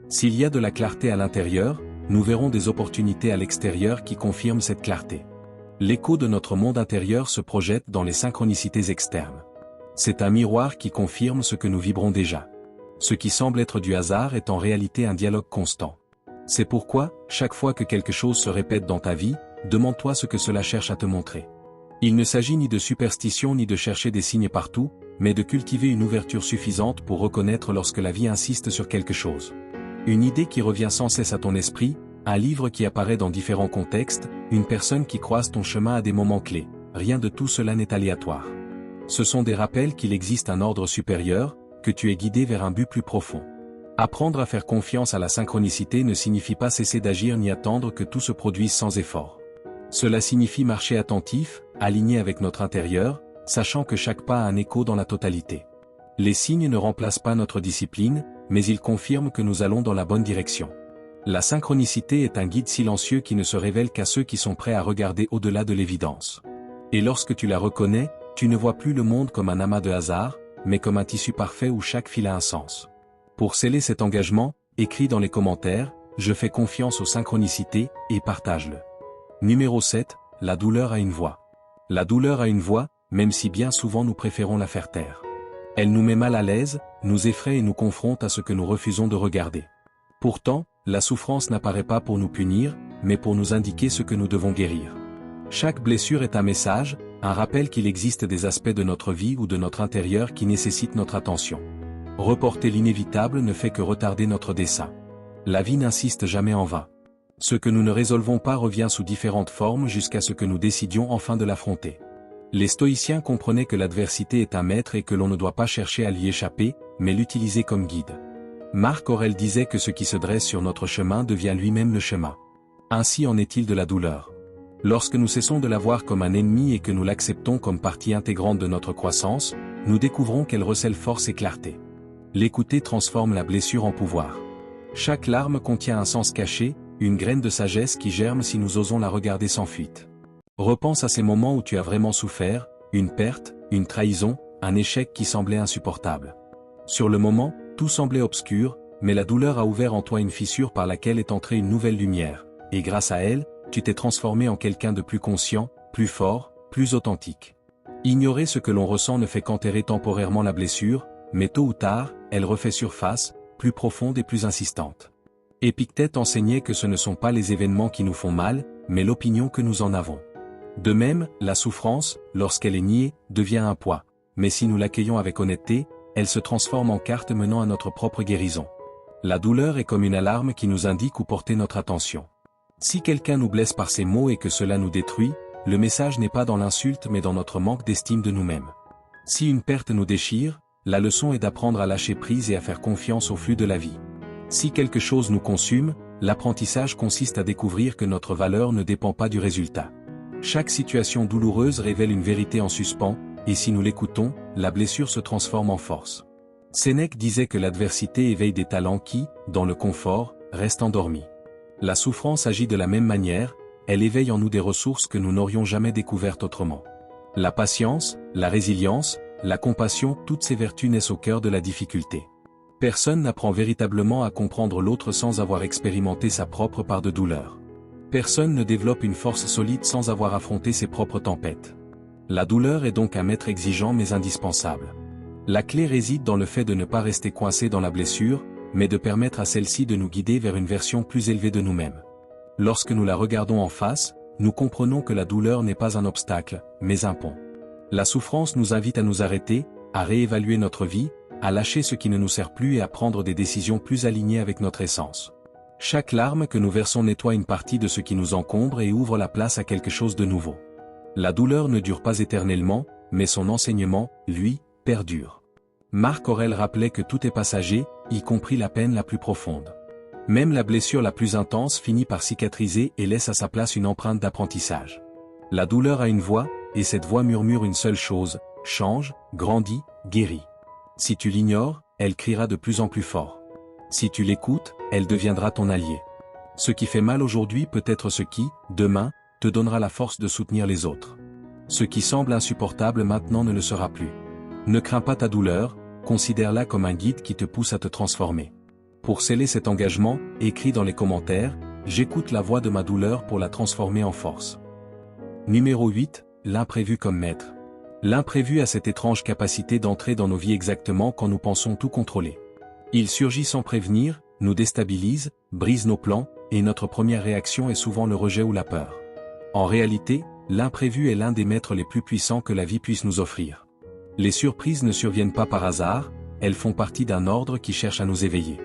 Speaker 1: S'il y a de la clarté à l'intérieur, nous verrons des opportunités à l'extérieur qui confirment cette clarté. L'écho de notre monde intérieur se projette dans les synchronicités externes. C'est un miroir qui confirme ce que nous vibrons déjà. Ce qui semble être du hasard est en réalité un dialogue constant. C'est pourquoi, chaque fois que quelque chose se répète dans ta vie, demande-toi ce que cela cherche à te montrer. Il ne s'agit ni de superstition ni de chercher des signes partout, mais de cultiver une ouverture suffisante pour reconnaître lorsque la vie insiste sur quelque chose. Une idée qui revient sans cesse à ton esprit, un livre qui apparaît dans différents contextes, une personne qui croise ton chemin à des moments clés. Rien de tout cela n'est aléatoire. Ce sont des rappels qu'il existe un ordre supérieur, que tu es guidé vers un but plus profond. Apprendre à faire confiance à la synchronicité ne signifie pas cesser d'agir ni attendre que tout se produise sans effort. Cela signifie marcher attentif, aligné avec notre intérieur, sachant que chaque pas a un écho dans la totalité. Les signes ne remplacent pas notre discipline, mais ils confirment que nous allons dans la bonne direction. La synchronicité est un guide silencieux qui ne se révèle qu'à ceux qui sont prêts à regarder au-delà de l'évidence. Et lorsque tu la reconnais, tu ne vois plus le monde comme un amas de hasard, mais comme un tissu parfait où chaque fil a un sens. Pour sceller cet engagement, écris dans les commentaires « Je fais confiance aux synchronicités » et partage-le. Numéro 7, la douleur a une voix. La douleur a une voix, même si bien souvent nous préférons la faire taire. Elle nous met mal à l'aise, nous effraie et nous confronte à ce que nous refusons de regarder. Pourtant, la souffrance n'apparaît pas pour nous punir, mais pour nous indiquer ce que nous devons guérir. Chaque blessure est un message, un rappel qu'il existe des aspects de notre vie ou de notre intérieur qui nécessitent notre attention. Reporter l'inévitable ne fait que retarder notre dessein. La vie n'insiste jamais en vain. Ce que nous ne résolvons pas revient sous différentes formes jusqu'à ce que nous décidions enfin de l'affronter. Les stoïciens comprenaient que l'adversité est un maître et que l'on ne doit pas chercher à l'y échapper, mais l'utiliser comme guide. Marc Aurèle disait que ce qui se dresse sur notre chemin devient lui-même le chemin. Ainsi en est-il de la douleur. Lorsque nous cessons de la voir comme un ennemi et que nous l'acceptons comme partie intégrante de notre croissance, nous découvrons qu'elle recèle force et clarté. L'écouter transforme la blessure en pouvoir. Chaque larme contient un sens caché, une graine de sagesse qui germe si nous osons la regarder sans fuite. Repense à ces moments où tu as vraiment souffert, une perte, une trahison, un échec qui semblait insupportable. Sur le moment, tout semblait obscur, mais la douleur a ouvert en toi une fissure par laquelle est entrée une nouvelle lumière, et grâce à elle, tu t'es transformé en quelqu'un de plus conscient, plus fort, plus authentique. Ignorer ce que l'on ressent ne fait qu'enterrer temporairement la blessure, mais tôt ou tard, elle refait surface, plus profonde et plus insistante. Épictète enseignait que ce ne sont pas les événements qui nous font mal, mais l'opinion que nous en avons. De même, la souffrance, lorsqu'elle est niée, devient un poids, mais si nous l'accueillons avec honnêteté, elle se transforme en carte menant à notre propre guérison. La douleur est comme une alarme qui nous indique où porter notre attention. Si quelqu'un nous blesse par ses mots et que cela nous détruit, le message n'est pas dans l'insulte mais dans notre manque d'estime de nous-mêmes. Si une perte nous déchire, la leçon est d'apprendre à lâcher prise et à faire confiance au flux de la vie. Si quelque chose nous consume, l'apprentissage consiste à découvrir que notre valeur ne dépend pas du résultat. Chaque situation douloureuse révèle une vérité en suspens, et si nous l'écoutons, la blessure se transforme en force. Sénèque disait que l'adversité éveille des talents qui, dans le confort, restent endormis. La souffrance agit de la même manière, elle éveille en nous des ressources que nous n'aurions jamais découvertes autrement. La patience, la résilience, la compassion, toutes ces vertus naissent au cœur de la difficulté. Personne n'apprend véritablement à comprendre l'autre sans avoir expérimenté sa propre part de douleur. Personne ne développe une force solide sans avoir affronté ses propres tempêtes. La douleur est donc un maître exigeant mais indispensable. La clé réside dans le fait de ne pas rester coincé dans la blessure, mais de permettre à celle-ci de nous guider vers une version plus élevée de nous-mêmes. Lorsque nous la regardons en face, nous comprenons que la douleur n'est pas un obstacle, mais un pont. La souffrance nous invite à nous arrêter, à réévaluer notre vie, à lâcher ce qui ne nous sert plus et à prendre des décisions plus alignées avec notre essence. Chaque larme que nous versons nettoie une partie de ce qui nous encombre et ouvre la place à quelque chose de nouveau. La douleur ne dure pas éternellement, mais son enseignement, lui, perdure. Marc Aurèle rappelait que tout est passager, y compris la peine la plus profonde. Même la blessure la plus intense finit par cicatriser et laisse à sa place une empreinte d'apprentissage. La douleur a une voix, et cette voix murmure une seule chose: change, grandis, guéris. Si tu l'ignores, elle criera de plus en plus fort. Si tu l'écoutes, elle deviendra ton allié. Ce qui fait mal aujourd'hui peut être ce qui, demain, te donnera la force de soutenir les autres. Ce qui semble insupportable maintenant ne le sera plus. Ne crains pas ta douleur, considère-la comme un guide qui te pousse à te transformer. Pour sceller cet engagement, écris dans les commentaires: j'écoute la voix de ma douleur pour la transformer en force. Numéro 8, l'imprévu comme maître. L'imprévu a cette étrange capacité d'entrer dans nos vies exactement quand nous pensons tout contrôler. Il surgit sans prévenir, nous déstabilise, brise nos plans, et notre première réaction est souvent le rejet ou la peur. En réalité, l'imprévu est l'un des maîtres les plus puissants que la vie puisse nous offrir. Les surprises ne surviennent pas par hasard, elles font partie d'un ordre qui cherche à nous éveiller.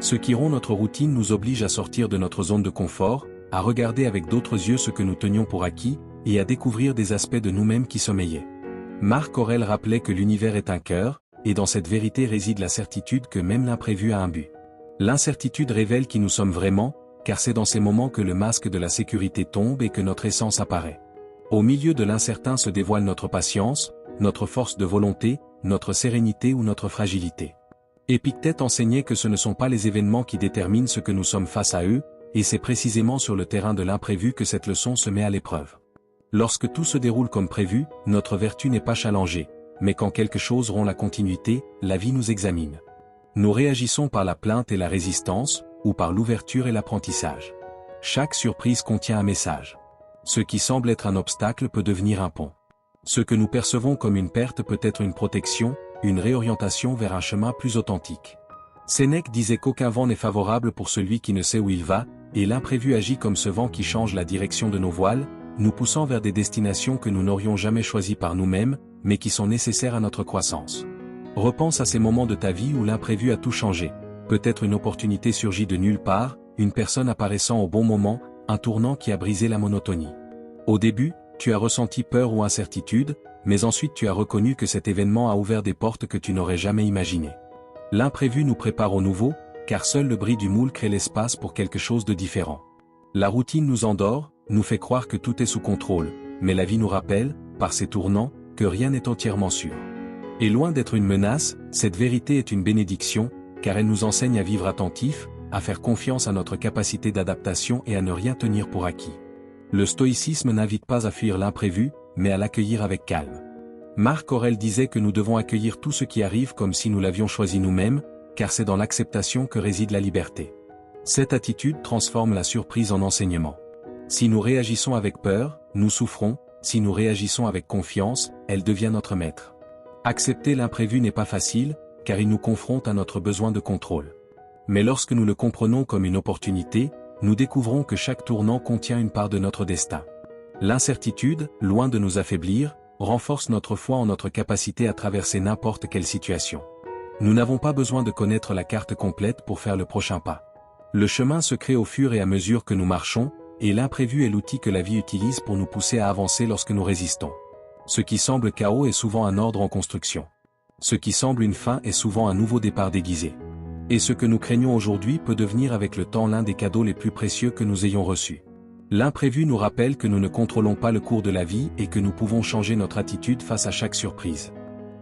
Speaker 1: Ceux qui rompt notre routine nous obligent à sortir de notre zone de confort, à regarder avec d'autres yeux ce que nous tenions pour acquis, et à découvrir des aspects de nous-mêmes qui sommeillaient. Marc Aurèle rappelait que l'univers est un cœur, et dans cette vérité réside la certitude que même l'imprévu a un but. L'incertitude révèle qui nous sommes vraiment, car c'est dans ces moments que le masque de la sécurité tombe et que notre essence apparaît. Au milieu de l'incertain se dévoile notre patience, notre force de volonté, notre sérénité ou notre fragilité. Épictète enseignait que ce ne sont pas les événements qui déterminent ce que nous sommes face à eux, et c'est précisément sur le terrain de l'imprévu que cette leçon se met à l'épreuve. Lorsque tout se déroule comme prévu, notre vertu n'est pas challengée, mais quand quelque chose rompt la continuité, la vie nous examine. Nous réagissons par la plainte et la résistance, ou par l'ouverture et l'apprentissage. Chaque surprise contient un message. Ce qui semble être un obstacle peut devenir un pont. Ce que nous percevons comme une perte peut être une protection, une réorientation vers un chemin plus authentique. Sénèque disait qu'aucun vent n'est favorable pour celui qui ne sait où il va, et l'imprévu agit comme ce vent qui change la direction de nos voiles, nous poussant vers des destinations que nous n'aurions jamais choisies par nous-mêmes, mais qui sont nécessaires à notre croissance. Repense à ces moments de ta vie où l'imprévu a tout changé. Peut-être une opportunité surgit de nulle part, une personne apparaissant au bon moment, un tournant qui a brisé la monotonie. Au début, tu as ressenti peur ou incertitude, mais ensuite tu as reconnu que cet événement a ouvert des portes que tu n'aurais jamais imaginées. L'imprévu nous prépare au nouveau, car seul le bris du moule crée l'espace pour quelque chose de différent. La routine nous endort, nous fait croire que tout est sous contrôle, mais la vie nous rappelle, par ses tournants, que rien n'est entièrement sûr. Et loin d'être une menace, cette vérité est une bénédiction, car elle nous enseigne à vivre attentif, à faire confiance à notre capacité d'adaptation et à ne rien tenir pour acquis. Le stoïcisme n'invite pas à fuir l'imprévu, mais à l'accueillir avec calme. Marc Aurèle disait que nous devons accueillir tout ce qui arrive comme si nous l'avions choisi nous-mêmes, car c'est dans l'acceptation que réside la liberté. Cette attitude transforme la surprise en enseignement. Si nous réagissons avec peur, nous souffrons, si nous réagissons avec confiance, elle devient notre maître. Accepter l'imprévu n'est pas facile, car il nous confronte à notre besoin de contrôle. Mais lorsque nous le comprenons comme une opportunité, nous découvrons que chaque tournant contient une part de notre destin. L'incertitude, loin de nous affaiblir, renforce notre foi en notre capacité à traverser n'importe quelle situation. Nous n'avons pas besoin de connaître la carte complète pour faire le prochain pas. Le chemin se crée au fur et à mesure que nous marchons, et l'imprévu est l'outil que la vie utilise pour nous pousser à avancer lorsque nous résistons. Ce qui semble chaos est souvent un ordre en construction. Ce qui semble une fin est souvent un nouveau départ déguisé. Et ce que nous craignons aujourd'hui peut devenir avec le temps l'un des cadeaux les plus précieux que nous ayons reçus. L'imprévu nous rappelle que nous ne contrôlons pas le cours de la vie et que nous pouvons changer notre attitude face à chaque surprise.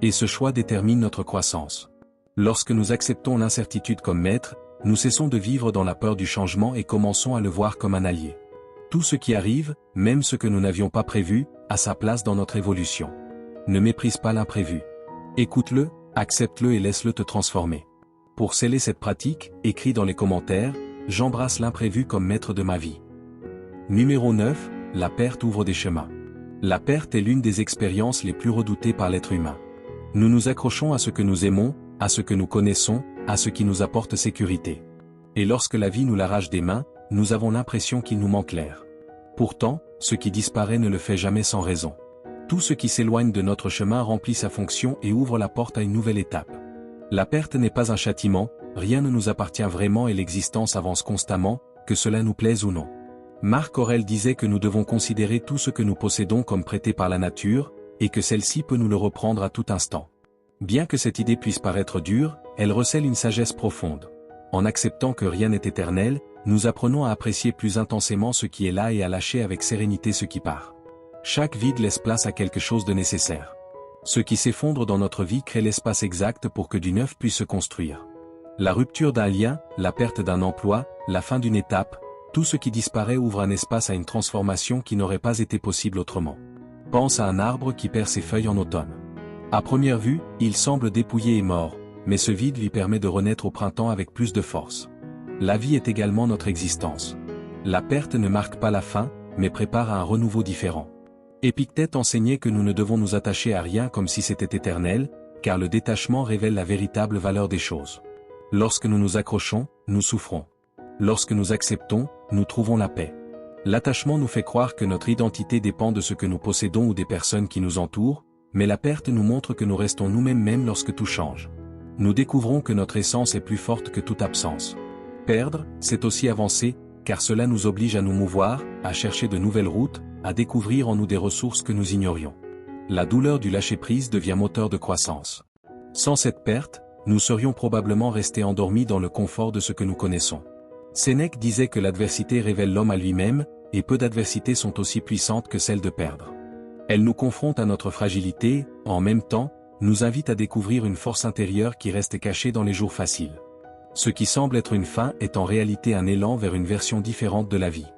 Speaker 1: Et ce choix détermine notre croissance. Lorsque nous acceptons l'incertitude comme maître, nous cessons de vivre dans la peur du changement et commençons à le voir comme un allié. Tout ce qui arrive, même ce que nous n'avions pas prévu, a sa place dans notre évolution. Ne méprise pas l'imprévu. Écoute-le, accepte-le et laisse-le te transformer. Pour sceller cette pratique, écris dans les commentaires, j'embrasse l'imprévu comme maître de ma vie. Numéro 9, la perte ouvre des chemins. La perte est l'une des expériences les plus redoutées par l'être humain. Nous nous accrochons à ce que nous aimons, à ce que nous connaissons, à ce qui nous apporte sécurité. Et lorsque la vie nous l'arrache des mains, nous avons l'impression qu'il nous manque l'air. Pourtant, ce qui disparaît ne le fait jamais sans raison. Tout ce qui s'éloigne de notre chemin remplit sa fonction et ouvre la porte à une nouvelle étape. La perte n'est pas un châtiment, rien ne nous appartient vraiment et l'existence avance constamment, que cela nous plaise ou non. Marc Aurèle disait que nous devons considérer tout ce que nous possédons comme prêté par la nature, et que celle-ci peut nous le reprendre à tout instant. Bien que cette idée puisse paraître dure, elle recèle une sagesse profonde. En acceptant que rien n'est éternel, nous apprenons à apprécier plus intensément ce qui est là et à lâcher avec sérénité ce qui part. Chaque vide laisse place à quelque chose de nécessaire. Ce qui s'effondre dans notre vie crée l'espace exact pour que du neuf puisse se construire. La rupture d'un lien, la perte d'un emploi, la fin d'une étape, tout ce qui disparaît ouvre un espace à une transformation qui n'aurait pas été possible autrement. Pense à un arbre qui perd ses feuilles en automne. À première vue, il semble dépouillé et mort, mais ce vide lui permet de renaître au printemps avec plus de force. La vie est également notre existence. La perte ne marque pas la fin, mais prépare à un renouveau différent. Épictète enseignait que nous ne devons nous attacher à rien comme si c'était éternel, car le détachement révèle la véritable valeur des choses. Lorsque nous nous accrochons, nous souffrons. Lorsque nous acceptons, nous trouvons la paix. L'attachement nous fait croire que notre identité dépend de ce que nous possédons ou des personnes qui nous entourent, mais la perte nous montre que nous restons nous-mêmes même lorsque tout change. Nous découvrons que notre essence est plus forte que toute absence. Perdre, c'est aussi avancer, car cela nous oblige à nous mouvoir, à chercher de nouvelles routes, à découvrir en nous des ressources que nous ignorions. La douleur du lâcher-prise devient moteur de croissance. Sans cette perte, nous serions probablement restés endormis dans le confort de ce que nous connaissons. Sénèque disait que l'adversité révèle l'homme à lui-même, et peu d'adversités sont aussi puissantes que celle de perdre. Elle nous confronte à notre fragilité, en même temps, nous invite à découvrir une force intérieure qui reste cachée dans les jours faciles. Ce qui semble être une fin est en réalité un élan vers une version différente de la vie.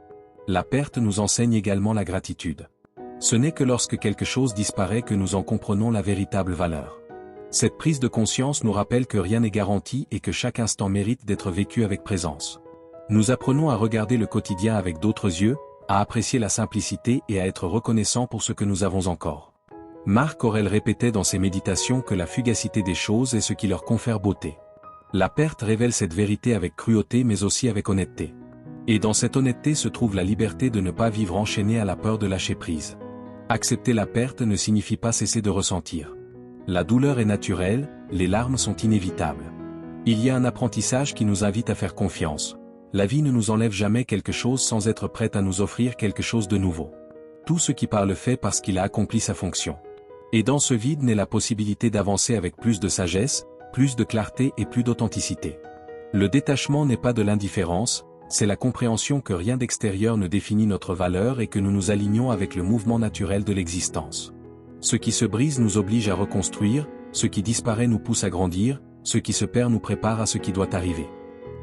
Speaker 1: La perte nous enseigne également la gratitude. Ce n'est que lorsque quelque chose disparaît que nous en comprenons la véritable valeur. Cette prise de conscience nous rappelle que rien n'est garanti et que chaque instant mérite d'être vécu avec présence. Nous apprenons à regarder le quotidien avec d'autres yeux, à apprécier la simplicité et à être reconnaissants pour ce que nous avons encore. Marc Aurèle répétait dans ses méditations que la fugacité des choses est ce qui leur confère beauté. La perte révèle cette vérité avec cruauté mais aussi avec honnêteté. Et dans cette honnêteté se trouve la liberté de ne pas vivre enchaîné à la peur de lâcher prise. Accepter la perte ne signifie pas cesser de ressentir. La douleur est naturelle, les larmes sont inévitables. Il y a un apprentissage qui nous invite à faire confiance. La vie ne nous enlève jamais quelque chose sans être prête à nous offrir quelque chose de nouveau. Tout ce qui part le fait parce qu'il a accompli sa fonction. Et dans ce vide naît la possibilité d'avancer avec plus de sagesse, plus de clarté et plus d'authenticité. Le détachement n'est pas de l'indifférence, c'est la compréhension que rien d'extérieur ne définit notre valeur et que nous nous alignons avec le mouvement naturel de l'existence. Ce qui se brise nous oblige à reconstruire, ce qui disparaît nous pousse à grandir, ce qui se perd nous prépare à ce qui doit arriver.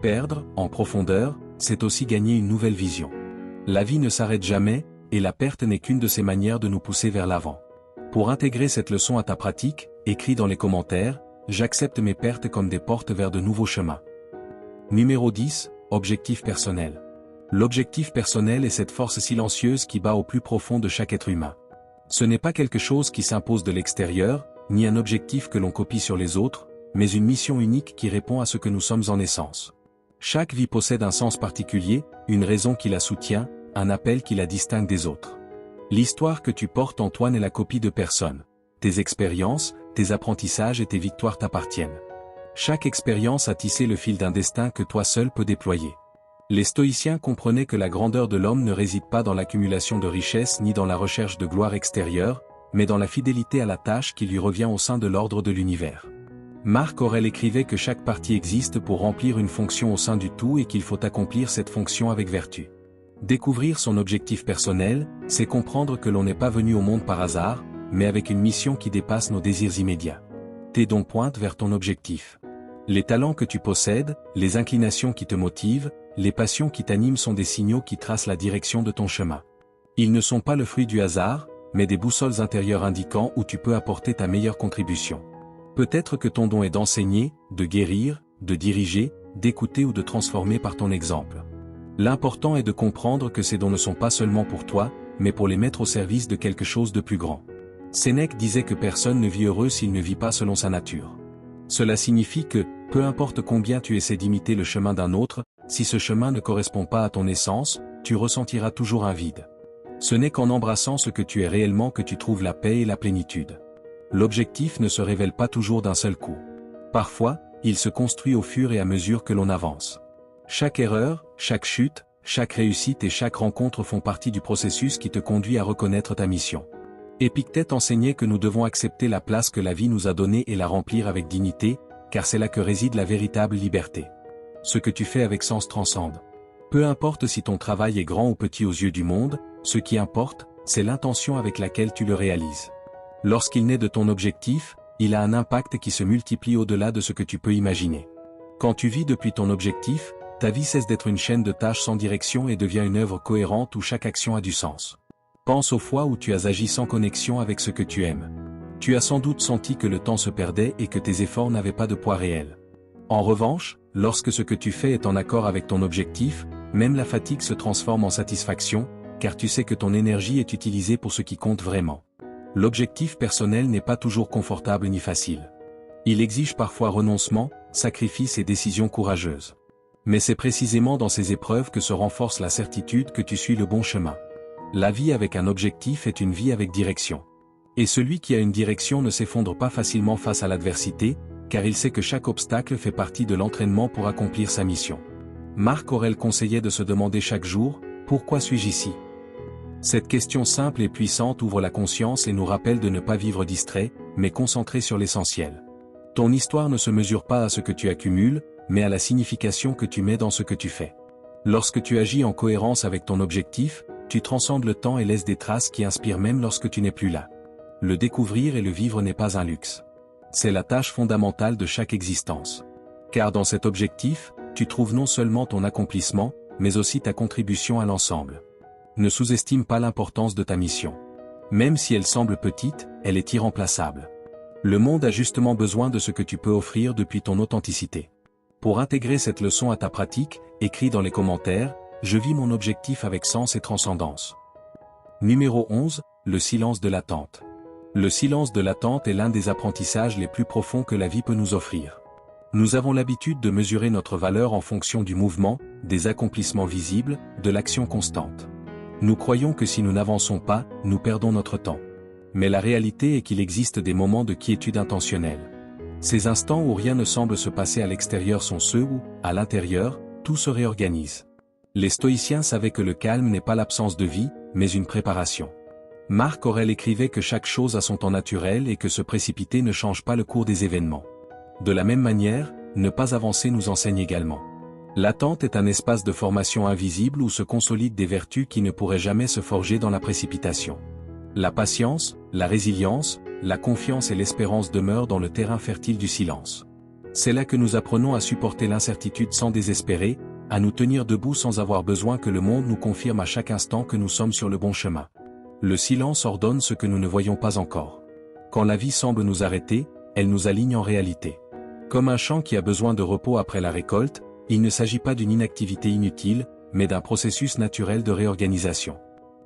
Speaker 1: Perdre, en profondeur, c'est aussi gagner une nouvelle vision. La vie ne s'arrête jamais, et la perte n'est qu'une de ces manières de nous pousser vers l'avant. Pour intégrer cette leçon à ta pratique, écris dans les commentaires, j'accepte mes pertes comme des portes vers de nouveaux chemins. Numéro 10, objectif personnel. L'objectif personnel est cette force silencieuse qui bat au plus profond de chaque être humain. Ce n'est pas quelque chose qui s'impose de l'extérieur, ni un objectif que l'on copie sur les autres, mais une mission unique qui répond à ce que nous sommes en essence. Chaque vie possède un sens particulier, une raison qui la soutient, un appel qui la distingue des autres. L'histoire que tu portes en toi n'est la copie de personne. Tes expériences, tes apprentissages et tes victoires t'appartiennent. Chaque expérience a tissé le fil d'un destin que toi seul peux déployer. Les stoïciens comprenaient que la grandeur de l'homme ne réside pas dans l'accumulation de richesses ni dans la recherche de gloire extérieure, mais dans la fidélité à la tâche qui lui revient au sein de l'ordre de l'univers. Marc Aurèle écrivait que chaque partie existe pour remplir une fonction au sein du tout et qu'il faut accomplir cette fonction avec vertu. Découvrir son objectif personnel, c'est comprendre que l'on n'est pas venu au monde par hasard, mais avec une mission qui dépasse nos désirs immédiats. Tes dons pointent vers ton objectif. Les talents que tu possèdes, les inclinations qui te motivent, les passions qui t'animent sont des signaux qui tracent la direction de ton chemin. Ils ne sont pas le fruit du hasard, mais des boussoles intérieures indiquant où tu peux apporter ta meilleure contribution. Peut-être que ton don est d'enseigner, de guérir, de diriger, d'écouter ou de transformer par ton exemple. L'important est de comprendre que ces dons ne sont pas seulement pour toi, mais pour les mettre au service de quelque chose de plus grand. Sénèque disait que personne ne vit heureux s'il ne vit pas selon sa nature. Cela signifie que, peu importe combien tu essaies d'imiter le chemin d'un autre, si ce chemin ne correspond pas à ton essence, tu ressentiras toujours un vide. Ce n'est qu'en embrassant ce que tu es réellement que tu trouves la paix et la plénitude. L'objectif ne se révèle pas toujours d'un seul coup. Parfois, il se construit au fur et à mesure que l'on avance. Chaque erreur, chaque chute, chaque réussite et chaque rencontre font partie du processus qui te conduit à reconnaître ta mission. Épictète enseignait que nous devons accepter la place que la vie nous a donnée et la remplir avec dignité, car c'est là que réside la véritable liberté. Ce que tu fais avec sens transcende. Peu importe si ton travail est grand ou petit aux yeux du monde, ce qui importe, c'est l'intention avec laquelle tu le réalises. Lorsqu'il naît de ton objectif, il a un impact qui se multiplie au-delà de ce que tu peux imaginer. Quand tu vis depuis ton objectif, ta vie cesse d'être une chaîne de tâches sans direction et devient une œuvre cohérente où chaque action a du sens. Pense aux fois où tu as agi sans connexion avec ce que tu aimes. Tu as sans doute senti que le temps se perdait et que tes efforts n'avaient pas de poids réel. En revanche, lorsque ce que tu fais est en accord avec ton objectif, même la fatigue se transforme en satisfaction, car tu sais que ton énergie est utilisée pour ce qui compte vraiment. L'objectif personnel n'est pas toujours confortable ni facile. Il exige parfois renoncement, sacrifice et décisions courageuses. Mais c'est précisément dans ces épreuves que se renforce la certitude que tu suis le bon chemin. La vie avec un objectif est une vie avec direction. Et celui qui a une direction ne s'effondre pas facilement face à l'adversité, car il sait que chaque obstacle fait partie de l'entraînement pour accomplir sa mission. Marc Aurèle conseillait de se demander chaque jour, « Pourquoi suis-je ici ?» Cette question simple et puissante ouvre la conscience et nous rappelle de ne pas vivre distrait, mais concentré sur l'essentiel. Ton histoire ne se mesure pas à ce que tu accumules, mais à la signification que tu mets dans ce que tu fais. Lorsque tu agis en cohérence avec ton objectif, tu transcendes le temps et laisses des traces qui inspirent même lorsque tu n'es plus là. Le découvrir et le vivre n'est pas un luxe. C'est la tâche fondamentale de chaque existence. Car dans cet objectif, tu trouves non seulement ton accomplissement, mais aussi ta contribution à l'ensemble. Ne sous-estime pas l'importance de ta mission. Même si elle semble petite, elle est irremplaçable. Le monde a justement besoin de ce que tu peux offrir depuis ton authenticité. Pour intégrer cette leçon à ta pratique, écris dans les commentaires, je vis mon objectif avec sens et transcendance. Numéro 11, le silence de l'attente. Le silence de l'attente est l'un des apprentissages les plus profonds que la vie peut nous offrir. Nous avons l'habitude de mesurer notre valeur en fonction du mouvement, des accomplissements visibles, de l'action constante. Nous croyons que si nous n'avançons pas, nous perdons notre temps. Mais la réalité est qu'il existe des moments de quiétude intentionnelle. Ces instants où rien ne semble se passer à l'extérieur sont ceux où, à l'intérieur, tout se réorganise. Les stoïciens savaient que le calme n'est pas l'absence de vie, mais une préparation. Marc Aurèle écrivait que chaque chose a son temps naturel et que se précipiter ne change pas le cours des événements. De la même manière, ne pas avancer nous enseigne également. L'attente est un espace de formation invisible où se consolident des vertus qui ne pourraient jamais se forger dans la précipitation. La patience, la résilience, la confiance et l'espérance demeurent dans le terrain fertile du silence. C'est là que nous apprenons à supporter l'incertitude sans désespérer, à nous tenir debout sans avoir besoin que le monde nous confirme à chaque instant que nous sommes sur le bon chemin. Le silence ordonne ce que nous ne voyons pas encore. Quand la vie semble nous arrêter, elle nous aligne en réalité. Comme un champ qui a besoin de repos après la récolte, il ne s'agit pas d'une inactivité inutile, mais d'un processus naturel de réorganisation.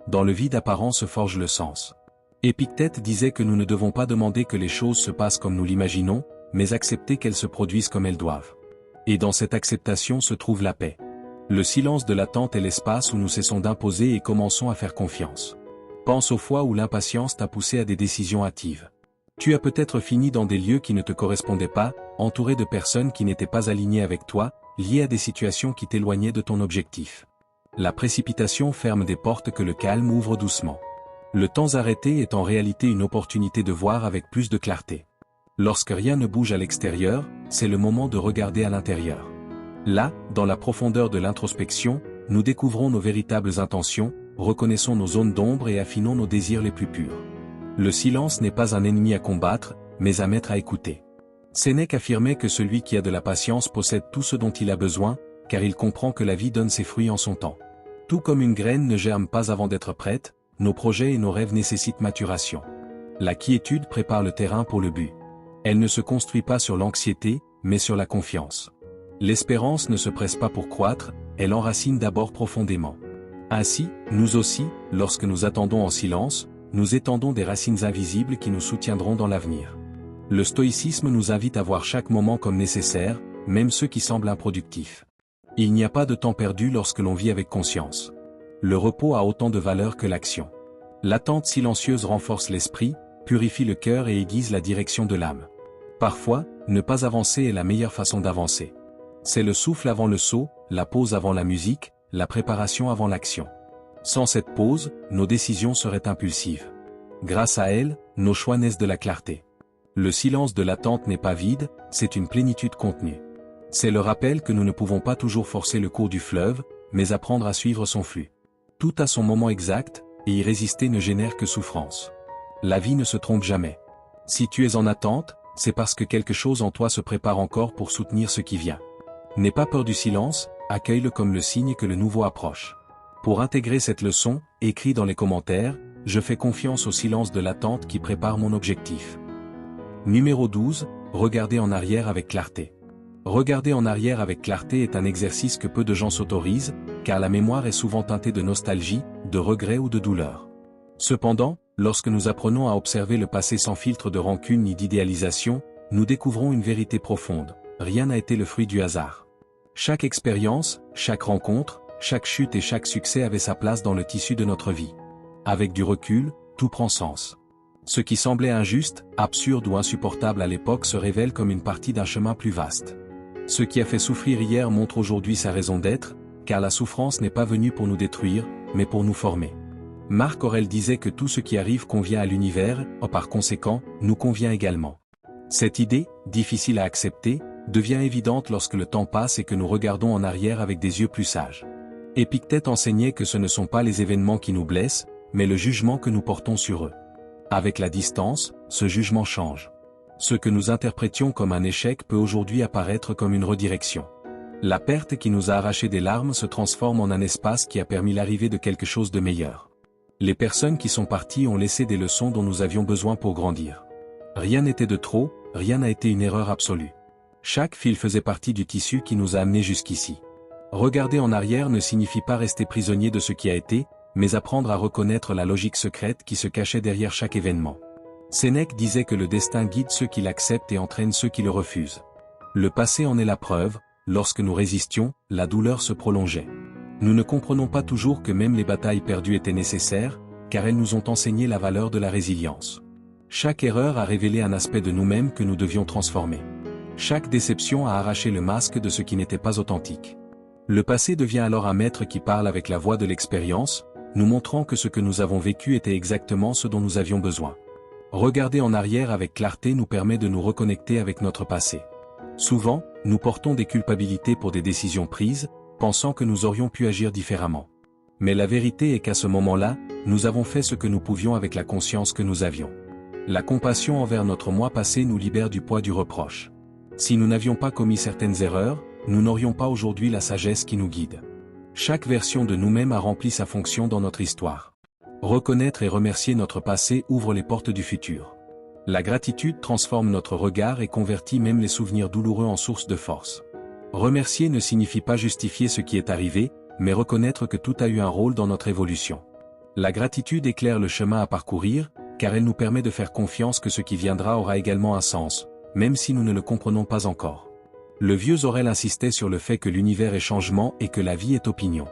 Speaker 1: Dans le vide apparent se forge le sens. Épictète disait que nous ne devons pas demander que les choses se passent comme nous l'imaginons, mais accepter qu'elles se produisent comme elles doivent. Et dans cette acceptation se trouve la paix. Le silence de l'attente est l'espace où nous cessons d'imposer et commençons à faire confiance. Pense aux fois où l'impatience t'a poussé à des décisions hâtives. Tu as peut-être fini dans des lieux qui ne te correspondaient pas, entouré de personnes qui n'étaient pas alignées avec toi, liées à des situations qui t'éloignaient de ton objectif. La précipitation ferme des portes que le calme ouvre doucement. Le temps arrêté est en réalité une opportunité de voir avec plus de clarté. Lorsque rien ne bouge à l'extérieur, c'est le moment de regarder à l'intérieur. Là, dans la profondeur de l'introspection, nous découvrons nos véritables intentions, reconnaissons nos zones d'ombre et affinons nos désirs les plus purs. Le silence n'est pas un ennemi à combattre, mais un maître à écouter. Sénèque affirmait que celui qui a de la patience possède tout ce dont il a besoin, car il comprend que la vie donne ses fruits en son temps. Tout comme une graine ne germe pas avant d'être prête, nos projets et nos rêves nécessitent maturation. La quiétude prépare le terrain pour le but. Elle ne se construit pas sur l'anxiété, mais sur la confiance. L'espérance ne se presse pas pour croître, elle enracine d'abord profondément. Ainsi, nous aussi, lorsque nous attendons en silence, nous étendons des racines invisibles qui nous soutiendront dans l'avenir. Le stoïcisme nous invite à voir chaque moment comme nécessaire, même ceux qui semblent improductifs. Il n'y a pas de temps perdu lorsque l'on vit avec conscience. Le repos a autant de valeur que l'action. L'attente silencieuse renforce l'esprit, purifie le cœur et aiguise la direction de l'âme. Parfois, ne pas avancer est la meilleure façon d'avancer. C'est le souffle avant le saut, la pause avant la musique, la préparation avant l'action. Sans cette pause, nos décisions seraient impulsives. Grâce à elle, nos choix naissent de la clarté. Le silence de l'attente n'est pas vide, c'est une plénitude contenue. C'est le rappel que nous ne pouvons pas toujours forcer le cours du fleuve, mais apprendre à suivre son flux. Tout a son moment exact, et y résister ne génère que souffrance. La vie ne se trompe jamais. Si tu es en attente, c'est parce que quelque chose en toi se prépare encore pour soutenir ce qui vient. N'aie pas peur du silence, accueille-le comme le signe que le nouveau approche. Pour intégrer cette leçon, écris dans les commentaires, je fais confiance au silence de l'attente qui prépare mon objectif. Numéro 12, regardez en arrière avec clarté. Regarder en arrière avec clarté est un exercice que peu de gens s'autorisent, car la mémoire est souvent teintée de nostalgie, de regret ou de douleur. Cependant, lorsque nous apprenons à observer le passé sans filtre de rancune ni d'idéalisation, nous découvrons une vérité profonde. Rien n'a été le fruit du hasard. Chaque expérience, chaque rencontre, chaque chute et chaque succès avait sa place dans le tissu de notre vie. Avec du recul, tout prend sens. Ce qui semblait injuste, absurde ou insupportable à l'époque se révèle comme une partie d'un chemin plus vaste. Ce qui a fait souffrir hier montre aujourd'hui sa raison d'être, car la souffrance n'est pas venue pour nous détruire, mais pour nous former. Marc Aurèle disait que tout ce qui arrive convient à l'univers, par conséquent, nous convient également. Cette idée, difficile à accepter, devient évidente lorsque le temps passe et que nous regardons en arrière avec des yeux plus sages. Épictète enseignait que ce ne sont pas les événements qui nous blessent, mais le jugement que nous portons sur eux. Avec la distance, ce jugement change. Ce que nous interprétions comme un échec peut aujourd'hui apparaître comme une redirection. La perte qui nous a arraché des larmes se transforme en un espace qui a permis l'arrivée de quelque chose de meilleur. Les personnes qui sont parties ont laissé des leçons dont nous avions besoin pour grandir. Rien n'était de trop, rien n'a été une erreur absolue. Chaque fil faisait partie du tissu qui nous a amenés jusqu'ici. Regarder en arrière ne signifie pas rester prisonnier de ce qui a été, mais apprendre à reconnaître la logique secrète qui se cachait derrière chaque événement. Sénèque disait que le destin guide ceux qui l'acceptent et entraîne ceux qui le refusent. Le passé en est la preuve, lorsque nous résistions, la douleur se prolongeait. Nous ne comprenons pas toujours que même les batailles perdues étaient nécessaires, car elles nous ont enseigné la valeur de la résilience. Chaque erreur a révélé un aspect de nous-mêmes que nous devions transformer. Chaque déception a arraché le masque de ce qui n'était pas authentique. Le passé devient alors un maître qui parle avec la voix de l'expérience, nous montrant que ce que nous avons vécu était exactement ce dont nous avions besoin. Regarder en arrière avec clarté nous permet de nous reconnecter avec notre passé. Souvent, nous portons des culpabilités pour des décisions prises, pensant que nous aurions pu agir différemment. Mais la vérité est qu'à ce moment-là, nous avons fait ce que nous pouvions avec la conscience que nous avions. La compassion envers notre moi passé nous libère du poids du reproche. Si nous n'avions pas commis certaines erreurs, nous n'aurions pas aujourd'hui la sagesse qui nous guide. Chaque version de nous-mêmes a rempli sa fonction dans notre histoire. Reconnaître et remercier notre passé ouvre les portes du futur. La gratitude transforme notre regard et convertit même les souvenirs douloureux en source de force. Remercier ne signifie pas justifier ce qui est arrivé, mais reconnaître que tout a eu un rôle dans notre évolution. La gratitude éclaire le chemin à parcourir, car elle nous permet de faire confiance que ce qui viendra aura également un sens, même si nous ne le comprenons pas encore. Le vieux Aurèle insistait sur le fait que l'univers est changement et que la vie est opinion.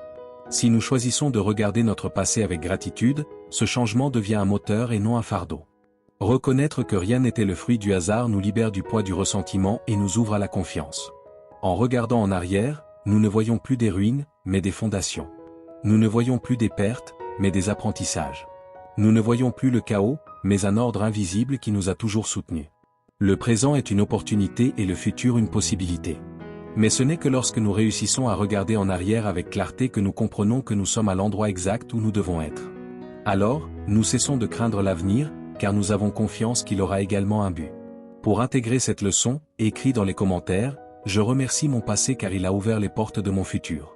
Speaker 1: Si nous choisissons de regarder notre passé avec gratitude, ce changement devient un moteur et non un fardeau. Reconnaître que rien n'était le fruit du hasard nous libère du poids du ressentiment et nous ouvre à la confiance. En regardant en arrière, nous ne voyons plus des ruines, mais des fondations. Nous ne voyons plus des pertes, mais des apprentissages. Nous ne voyons plus le chaos, mais un ordre invisible qui nous a toujours soutenus. Le présent est une opportunité et le futur une possibilité. Mais ce n'est que lorsque nous réussissons à regarder en arrière avec clarté que nous comprenons que nous sommes à l'endroit exact où nous devons être. Alors, nous cessons de craindre l'avenir, car nous avons confiance qu'il aura également un but. Pour intégrer cette leçon, écris dans les commentaires, je remercie mon passé car il a ouvert les portes de mon futur.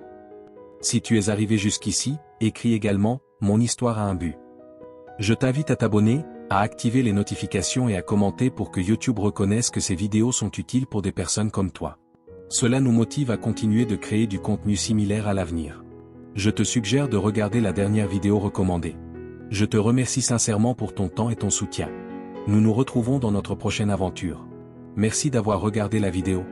Speaker 1: Si tu es arrivé jusqu'ici, écris également, mon histoire a un but. Je t'invite à t'abonner, à activer les notifications et à commenter pour que YouTube reconnaisse que ces vidéos sont utiles pour des personnes comme toi. Cela nous motive à continuer de créer du contenu similaire à l'avenir. Je te suggère de regarder la dernière vidéo recommandée. Je te remercie sincèrement pour ton temps et ton soutien. Nous nous retrouvons dans notre prochaine aventure. Merci d'avoir regardé la vidéo.